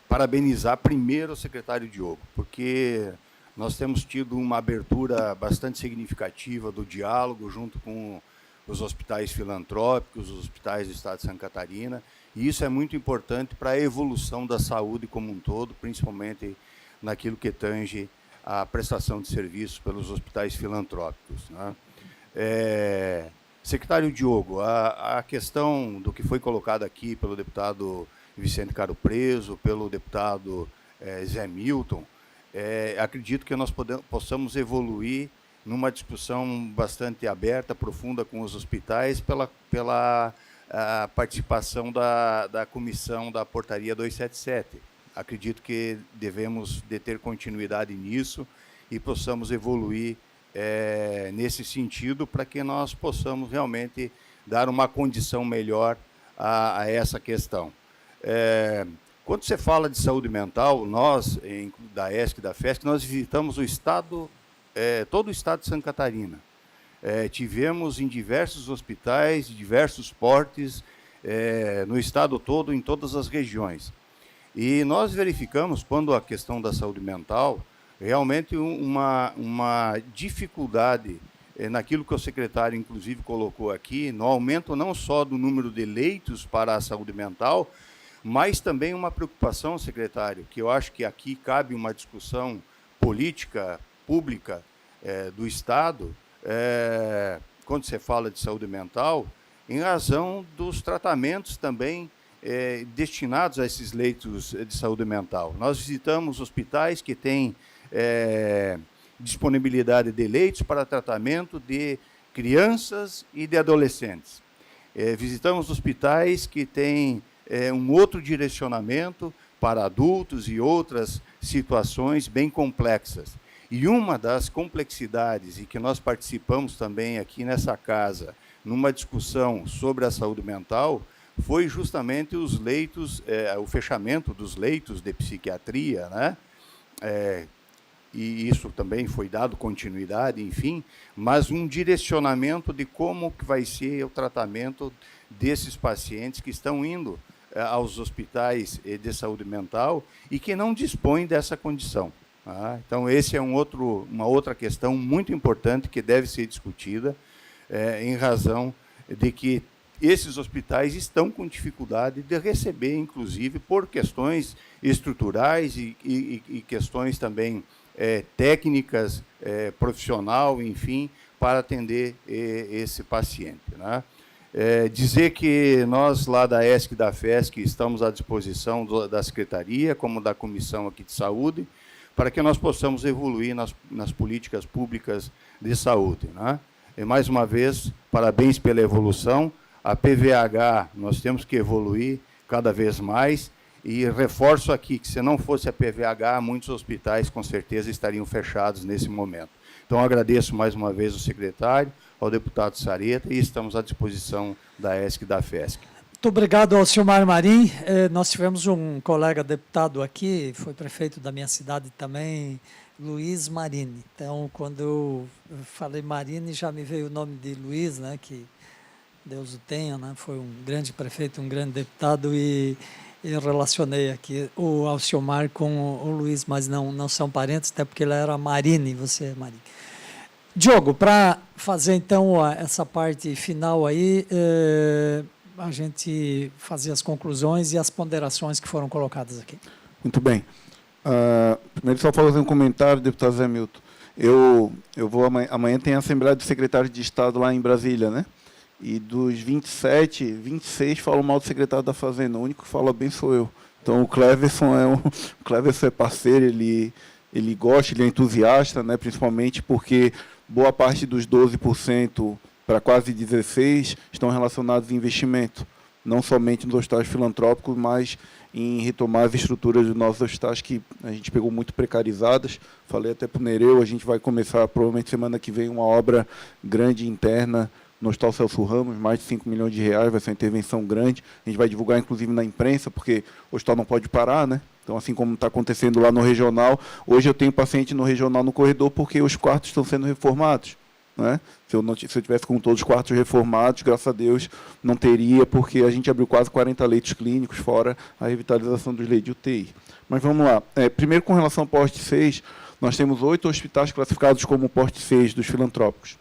parabenizar primeiro o secretário Diogo, porque nós temos tido uma abertura bastante significativa do diálogo junto com os hospitais filantrópicos, os hospitais do Estado de Santa Catarina, e isso é muito importante para a evolução da saúde como um todo, principalmente naquilo que tange a prestação de serviços pelos hospitais filantrópicos, né? Secretário Diogo, a questão do que foi colocado aqui pelo deputado Vicente Caro Preso, pelo deputado Zé Milton, acredito que nós possamos evoluir numa discussão bastante aberta, profunda com os hospitais, pela participação da comissão da Portaria 277. Acredito que devemos de ter continuidade nisso e possamos evoluir nesse sentido para que nós possamos realmente dar uma condição melhor a essa questão. Quando você fala de saúde mental, nós, da ESC e da FESC, nós visitamos o estado, todo o estado de Santa Catarina. Tivemos em diversos hospitais, de diversos portes, no estado todo, em todas as regiões. E nós verificamos, quando a questão da saúde mental, realmente uma dificuldade naquilo que o secretário, inclusive, colocou aqui, no aumento não só do número de leitos para a saúde mental, mas também uma preocupação, secretário, que eu acho que aqui cabe uma discussão política, pública do Estado, quando você fala de saúde mental, em razão dos tratamentos também destinados a esses leitos de saúde mental. Nós visitamos hospitais que têm disponibilidade de leitos para tratamento de crianças e de adolescentes. Visitamos hospitais que têm um outro direcionamento para adultos e outras situações bem complexas. E uma das complexidades, e que nós participamos também aqui nessa casa, numa discussão sobre a saúde mental, foi justamente os leitos, o fechamento dos leitos de psiquiatria, né? E isso também foi dado continuidade, enfim, mas um direcionamento de como que vai ser o tratamento desses pacientes que estão indo aos hospitais de saúde mental e que não dispõem dessa condição. Tá? Então, esse é uma outra questão muito importante que deve ser discutida, em razão de que esses hospitais estão com dificuldade de receber, inclusive, por questões estruturais e questões também técnicas, profissional, enfim, para atender esse paciente, né? Dizer que nós, lá da ESC e da FESC, estamos à disposição da Secretaria, como da Comissão aqui de Saúde, para que nós possamos evoluir nas políticas públicas de saúde, né? E, mais uma vez, parabéns pela evolução. A PVH, nós temos que evoluir cada vez mais, e reforço aqui que, se não fosse a PVH, muitos hospitais, com certeza, estariam fechados nesse momento. Então, agradeço mais uma vez ao secretário, ao deputado Sareta, e estamos à disposição da ESC e da FESC. Muito obrigado ao Silmar Marim. Nós tivemos um colega deputado aqui, foi prefeito da minha cidade também, Luiz Marini. Então, quando eu falei Marini, já me veio o nome de Luiz, né, que Deus o tenha, né, foi um grande prefeito, um grande deputado, e eu relacionei aqui o Alciomar com o Luiz, mas não são parentes, até porque ele era Marini, você é Marini. Diogo, para fazer então essa parte final aí, a gente fazer as conclusões e as ponderações que foram colocadas aqui. Muito bem. Primeiro, só fazer um comentário, deputado Zé Milton. Eu vou amanhã tem a Assembleia dos Secretários de Estado lá em Brasília, né? E dos 27, 26 falam mal do secretário da Fazenda. O único que fala bem sou eu. Então, o Cleverson é parceiro, ele gosta, ele é entusiasta, né? Principalmente porque boa parte dos 12% para quase 16% estão relacionados a investimento. Não somente nos hospitais filantrópicos, mas em retomar as estruturas dos nossos hospitais que a gente pegou muito precarizadas. Falei até para o Nereu, a gente vai começar, provavelmente semana que vem, uma obra grande interna no Hospital Celso Ramos, mais de 5 milhões de reais, vai ser uma intervenção grande. A gente vai divulgar, inclusive, na imprensa, porque o hospital não pode parar, né? Então, assim como está acontecendo lá no regional, hoje eu tenho paciente no regional no corredor porque os quartos estão sendo reformados. Né? Se eu tivesse com todos os quartos reformados, graças a Deus, não teria, porque a gente abriu quase 40 leitos clínicos, fora a revitalização dos leitos de UTI. Mas vamos lá. Primeiro, com relação ao porte 6, nós temos 8 hospitais classificados como porte 6 dos filantrópicos.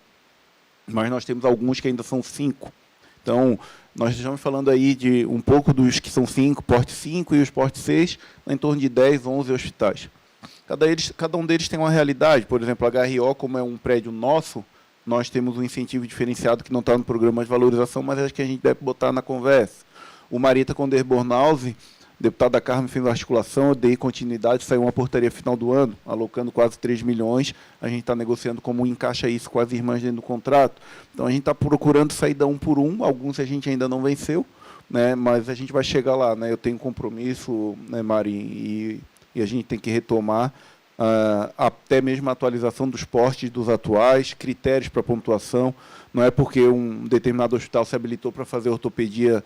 Mas nós temos alguns que ainda são 5. Então, nós estamos falando aí de um pouco dos que são 5, porte 5 e os porte 6, em torno de 10, 11 hospitais. Cada um deles tem uma realidade. Por exemplo, a HRO, como é um prédio nosso, nós temos um incentivo diferenciado que não está no programa de valorização, mas acho que a gente deve botar na conversa. O Marita Conder Bornhausen, deputado da Carmen, fez uma articulação, eu dei continuidade, saiu uma portaria final do ano, alocando quase 3 milhões. A gente está negociando como encaixa isso com as irmãs dentro do contrato. Então, a gente está procurando saída um por um, alguns a gente ainda não venceu, né, mas a gente vai chegar lá. Né, eu tenho um compromisso, né, Mari, e a gente tem que retomar até mesmo a atualização dos postes dos atuais, critérios para pontuação. Não é porque um determinado hospital se habilitou para fazer ortopedia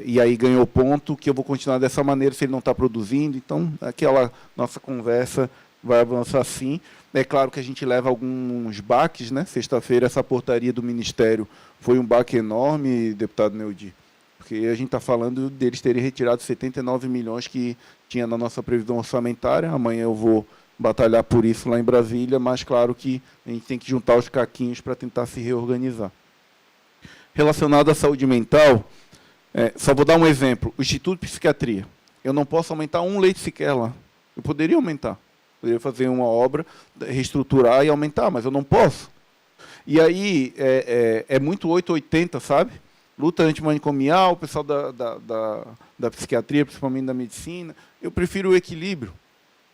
e aí ganhou ponto, que eu vou continuar dessa maneira se ele não está produzindo. Então, aquela nossa conversa vai avançar sim. É claro que a gente leva alguns baques, né? Sexta-feira, essa portaria do Ministério foi um baque enorme, deputado Neudi, porque a gente está falando deles terem retirado 79 milhões que tinha na nossa previsão orçamentária. Amanhã eu vou batalhar por isso lá em Brasília, mas claro que a gente tem que juntar os caquinhos para tentar se reorganizar. Relacionado à saúde mental, só vou dar um exemplo. O Instituto de Psiquiatria. Eu não posso aumentar um leito sequer lá. Eu poderia aumentar. Poderia fazer uma obra, reestruturar e aumentar, mas eu não posso. E aí é muito 880, sabe? Luta antimanicomial, o pessoal da psiquiatria, principalmente da medicina. Eu prefiro o equilíbrio,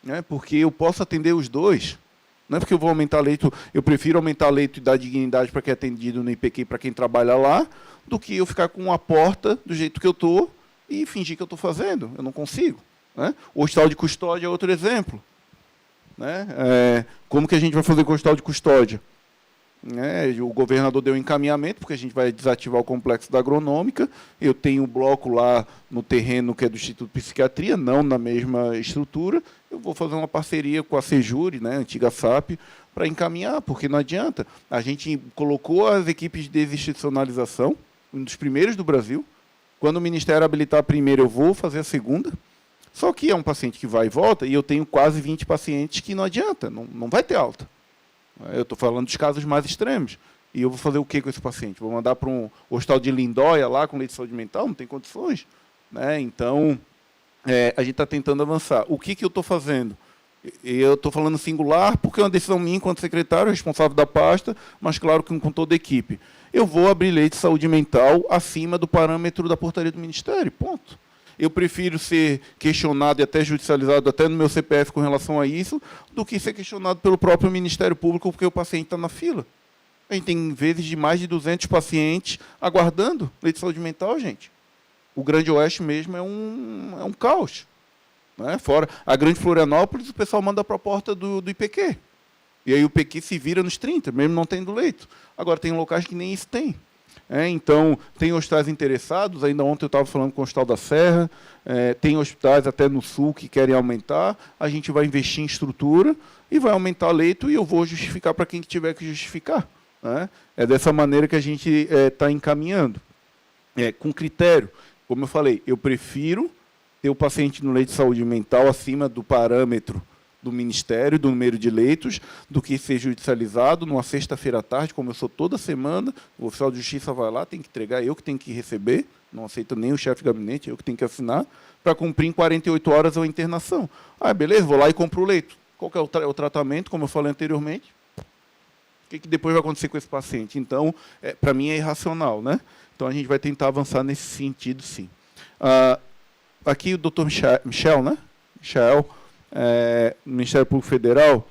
né? Porque eu posso atender os dois. Não é porque eu vou aumentar leito, eu prefiro aumentar leito e dar dignidade para quem é atendido no IPQ, para quem trabalha lá, do que eu ficar com uma porta do jeito que eu estou e fingir que eu estou fazendo. Eu não consigo. Né? O hospital de custódia é outro exemplo. Né? Como que a gente vai fazer com o hospital de custódia? O governador deu um encaminhamento, porque a gente vai desativar o complexo da agronômica. Eu tenho um bloco lá no terreno que é do Instituto de Psiquiatria, não na mesma estrutura. Eu vou fazer uma parceria com a Sejure, né, antiga SAP, para encaminhar, porque não adianta. A gente colocou as equipes de desinstitucionalização, um dos primeiros do Brasil. Quando o Ministério habilitar a primeira, eu vou fazer a segunda. Só que é um paciente que vai e volta, e eu tenho quase 20 pacientes que não adianta, não vai ter alta. Eu estou falando dos casos mais extremos. E eu vou fazer o que com esse paciente? Vou mandar para um hospital de Lindóia, lá, com leite de saúde mental? Não tem condições. Né? Então, a gente está tentando avançar. O que eu estou fazendo? Eu estou falando singular, porque é uma decisão minha, enquanto secretário, responsável da pasta, mas, claro, que com toda a equipe. Eu vou abrir leite de saúde mental acima do parâmetro da portaria do Ministério, ponto. Eu prefiro ser questionado e até judicializado, até no meu CPF com relação a isso, do que ser questionado pelo próprio Ministério Público porque o paciente está na fila. A gente tem vezes de mais de 200 pacientes aguardando leite de saúde mental, gente. O Grande Oeste mesmo é um caos. Né? Fora a Grande Florianópolis, o pessoal manda para a porta do IPQ. E aí o IPQ se vira nos 30, mesmo não tendo leito. Agora, tem locais que nem isso tem. Então, tem hospitais interessados, ainda ontem eu estava falando com o Hospital da Serra, tem hospitais até no Sul que querem aumentar, a gente vai investir em estrutura e vai aumentar leito e eu vou justificar para quem tiver que justificar. Né? É dessa maneira que a gente está encaminhando. Com critério, como eu falei, eu prefiro ter o paciente no leito de saúde mental acima do parâmetro do Ministério, do número de leitos, do que ser judicializado numa sexta-feira à tarde, como eu sou toda semana, o oficial de justiça vai lá, tem que entregar, eu que tenho que receber, não aceito nem o chefe de gabinete, eu que tenho que assinar, para cumprir em 48 horas a internação. Beleza, vou lá e compro o leito. Qual que é o tratamento, como eu falei anteriormente? O que depois vai acontecer com esse paciente? Então, para mim é irracional, né? Então, a gente vai tentar avançar nesse sentido, sim. Aqui o doutor Michel, né? Michel, Ministério Público Federal,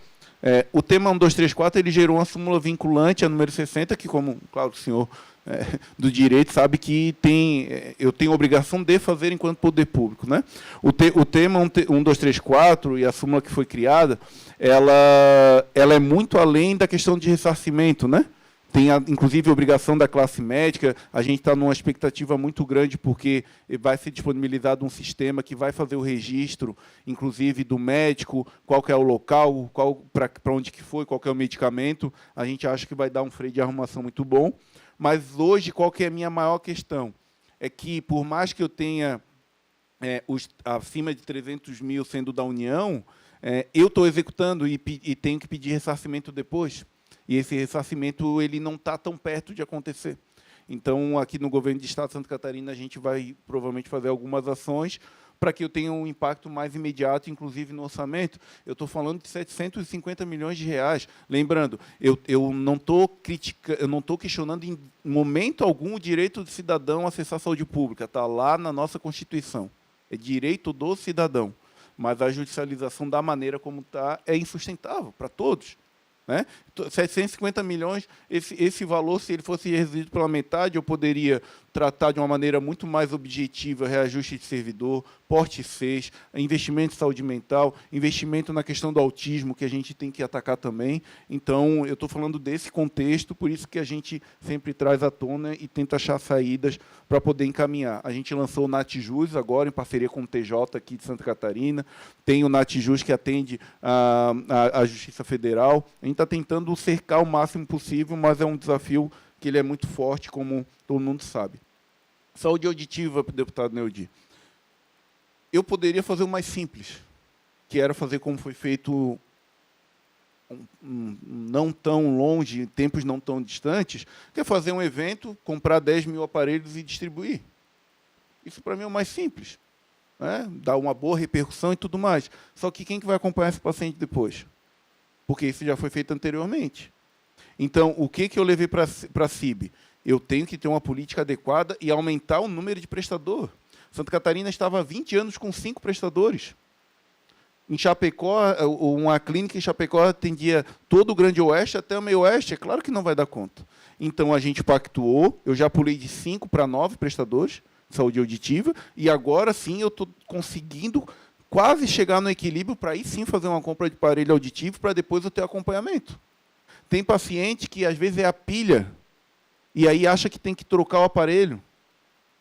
o tema 1234 ele gerou uma súmula vinculante, a número 60, que, como, claro, o senhor do direito sabe que eu tenho a obrigação de fazer enquanto poder público. Né? O tema 1234 e a súmula que foi criada, ela é muito além da questão de ressarcimento. Né? tem, inclusive, a obrigação da classe médica. A gente está numa expectativa muito grande, porque vai ser disponibilizado um sistema que vai fazer o registro, inclusive, do médico, qual que é o local, para onde que foi, qual que é o medicamento. A gente acha que vai dar um freio de arrumação muito bom. Mas, hoje, qual que é a minha maior questão? É que, por mais que eu tenha acima de 300 mil sendo da União, eu estou executando e tenho que pedir ressarcimento depois. E esse ressarcimento ele não está tão perto de acontecer. Então, aqui no governo do Estado de Santa Catarina, a gente vai provavelmente fazer algumas ações para que eu tenha um impacto mais imediato, inclusive no orçamento. Eu estou falando de 750 milhões de reais. Lembrando, eu não estou questionando em momento algum o direito do cidadão a acessar a saúde pública. Está lá na nossa Constituição. É direito do cidadão. Mas a judicialização da maneira como está é insustentável para todos. Né? 750 milhões, esse valor, se ele fosse reduzido pela metade, eu poderia tratar de uma maneira muito mais objetiva reajuste de servidor, porte 6, investimento em saúde mental, investimento na questão do autismo, que a gente tem que atacar também. Então, eu estou falando desse contexto, por isso que a gente sempre traz à tona e tenta achar saídas para poder encaminhar. A gente lançou o NatJus agora, em parceria com o TJ aqui de Santa Catarina, tem o NatJus que atende a Justiça Federal. A gente está tentando cercar o máximo possível, mas é um desafio que ele é muito forte, como todo mundo sabe. Saúde auditiva, deputado Neudi. Eu poderia fazer o mais simples, que era fazer como foi feito não tão longe, tempos não tão distantes, que é fazer um evento, comprar 10 mil aparelhos e distribuir. Isso, para mim, é o mais simples. Né? Dá uma boa repercussão e tudo mais. Só que quem que vai acompanhar esse paciente depois? Porque isso já foi feito anteriormente. Então, o que eu levei para a CIB? Eu tenho que ter uma política adequada e aumentar o número de prestador. Santa Catarina estava há 20 anos com 5 prestadores. Em Chapecó, uma clínica em Chapecó atendia todo o Grande Oeste até o Meio Oeste. É claro que não vai dar conta. Então, a gente pactuou, eu já pulei de 5 para 9 prestadores de saúde auditiva, e agora sim eu estou conseguindo quase chegar no equilíbrio para aí sim fazer uma compra de aparelho auditivo para depois eu ter acompanhamento. Tem paciente que, às vezes, é a pilha, e aí acha que tem que trocar o aparelho.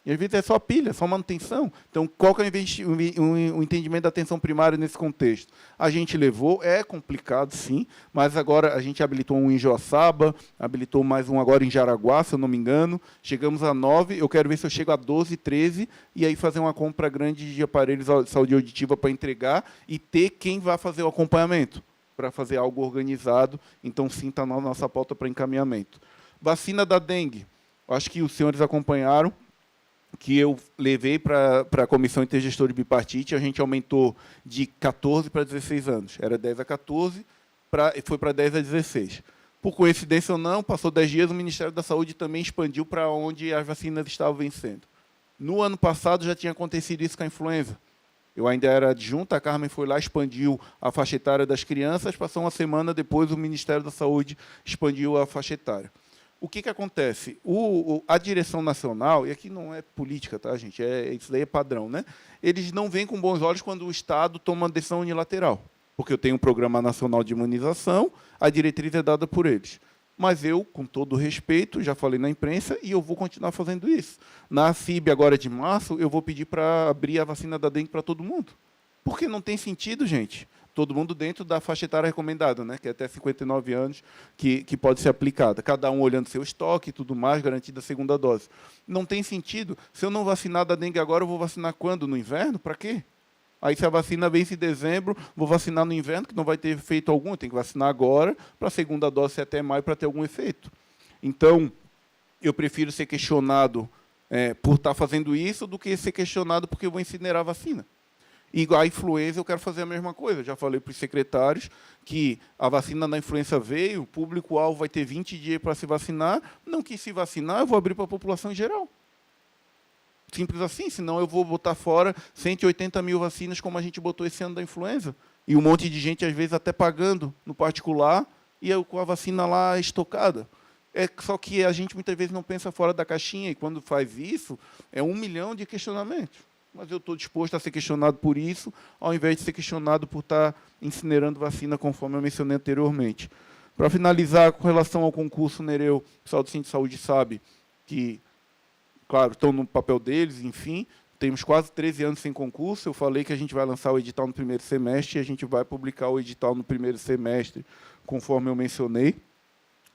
E, às vezes, é só a pilha, só manutenção. Então, qual que é o entendimento da atenção primária nesse contexto? A gente levou, é complicado, sim, mas agora a gente habilitou um em Joaçaba, habilitou mais um agora em Jaraguá, se eu não me engano. Chegamos a 9, eu quero ver se eu chego a 12, 13, e aí fazer uma compra grande de aparelhos de saúde auditiva para entregar e ter quem vai fazer o acompanhamento, para fazer algo organizado. Então, sim, está na nossa pauta para encaminhamento. Vacina da dengue. Acho que os senhores acompanharam, que eu levei para a Comissão Intergestora de Bipartite, a gente aumentou de 14 para 16 anos. Era 10 a 14, foi para 10 a 16. Por coincidência ou não, passou 10 dias, o Ministério da Saúde também expandiu para onde as vacinas estavam vencendo. No ano passado já tinha acontecido isso com a influenza. Eu ainda era adjunta, a Carmen foi lá, expandiu a faixa etária das crianças, passou uma semana depois, o Ministério da Saúde expandiu a faixa etária. O que acontece? A direção nacional, e aqui não é política, tá, gente? Isso daí é padrão, né? Eles não veem com bons olhos quando o Estado toma uma decisão unilateral, porque eu tenho um programa nacional de imunização, a diretriz é dada por eles. Mas eu, com todo o respeito, já falei na imprensa, e eu vou continuar fazendo isso. Na CIB, agora de março, eu vou pedir para abrir a vacina da dengue para todo mundo. Porque não tem sentido, gente. Todo mundo dentro da faixa etária recomendada, né, que é até 59 anos, que pode ser aplicada. Cada um olhando seu estoque e tudo mais, garantida a segunda dose. Não tem sentido. Se eu não vacinar da dengue agora, eu vou vacinar quando? No inverno? Para quê? Aí, se a vacina vence em dezembro, vou vacinar no inverno, que não vai ter efeito algum. Eu tenho que vacinar agora, para a segunda dose até maio, para ter algum efeito. Então, eu prefiro ser questionado por estar fazendo isso do que ser questionado porque eu vou incinerar a vacina. E a influenza, eu quero fazer a mesma coisa. Já falei para os secretários que a vacina da influenza veio, o público-alvo vai ter 20 dias para se vacinar. Não quis se vacinar, eu vou abrir para a população em geral. Simples assim, senão eu vou botar fora 180 mil vacinas, como a gente botou esse ano da influenza. E um monte de gente, às vezes, até pagando no particular, e eu com a vacina lá estocada. Só que a gente, muitas vezes, não pensa fora da caixinha, e quando faz isso, é 1 milhão de questionamentos. Mas eu estou disposto a ser questionado por isso, ao invés de ser questionado por estar incinerando vacina, conforme eu mencionei anteriormente. Para finalizar, com relação ao concurso, Nereu, o pessoal do Centro de Saúde sabe que, claro, estão no papel deles, enfim, temos quase 13 anos sem concurso. Eu falei que a gente vai lançar o edital no primeiro semestre e a gente vai publicar o edital no primeiro semestre, conforme eu mencionei,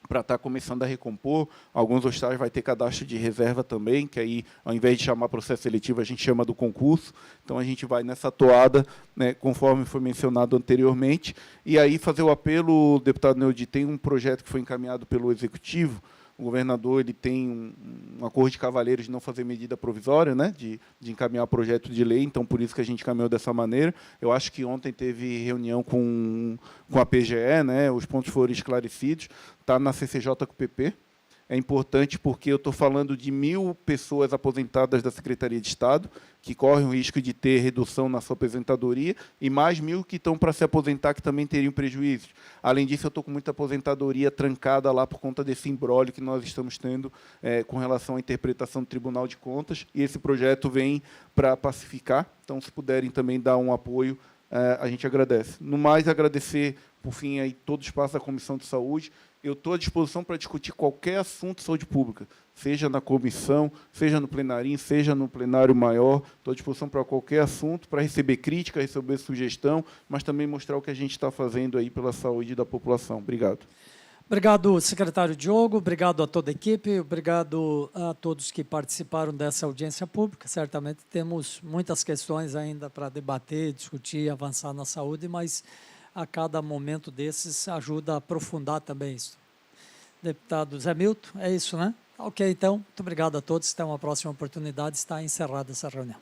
para estar começando a recompor. Alguns hospitais vai ter cadastro de reserva também, que aí, ao invés de chamar processo seletivo, a gente chama do concurso. Então, a gente vai nessa toada, né, conforme foi mencionado anteriormente. E aí, fazer o apelo, o deputado Neudi, tem um projeto que foi encaminhado pelo Executivo. O governador ele tem um acordo de cavalheiros de não fazer medida provisória, né, de encaminhar projeto de lei, então por isso que a gente caminhou dessa maneira. Eu acho que ontem teve reunião com a PGE, né, os pontos foram esclarecidos, está na CCJ com o PP. É importante porque eu estou falando de 1.000 pessoas aposentadas da Secretaria de Estado, que correm o risco de ter redução na sua aposentadoria, e mais 1.000 que estão para se aposentar, que também teriam prejuízos. Além disso, eu estou com muita aposentadoria trancada lá por conta desse imbróglio que nós estamos tendo com relação à interpretação do Tribunal de Contas, e esse projeto vem para pacificar. Então, se puderem também dar um apoio, a gente agradece. No mais, agradecer, por fim, aí, todo o espaço da Comissão de Saúde. Eu estou à disposição para discutir qualquer assunto de saúde pública, seja na comissão, seja no plenarinho, seja no plenário maior. Estou à disposição para qualquer assunto, para receber crítica, receber sugestão, mas também mostrar o que a gente está fazendo aí pela saúde da população. Obrigado. Obrigado, secretário Diogo, obrigado a toda a equipe, obrigado a todos que participaram dessa audiência pública. Certamente temos muitas questões ainda para debater, discutir, avançar na saúde, mas a cada momento desses ajuda a aprofundar também isso. Deputado Zé Milton, é isso, né? Ok, então, muito obrigado a todos. Até uma próxima oportunidade. Está encerrada essa reunião.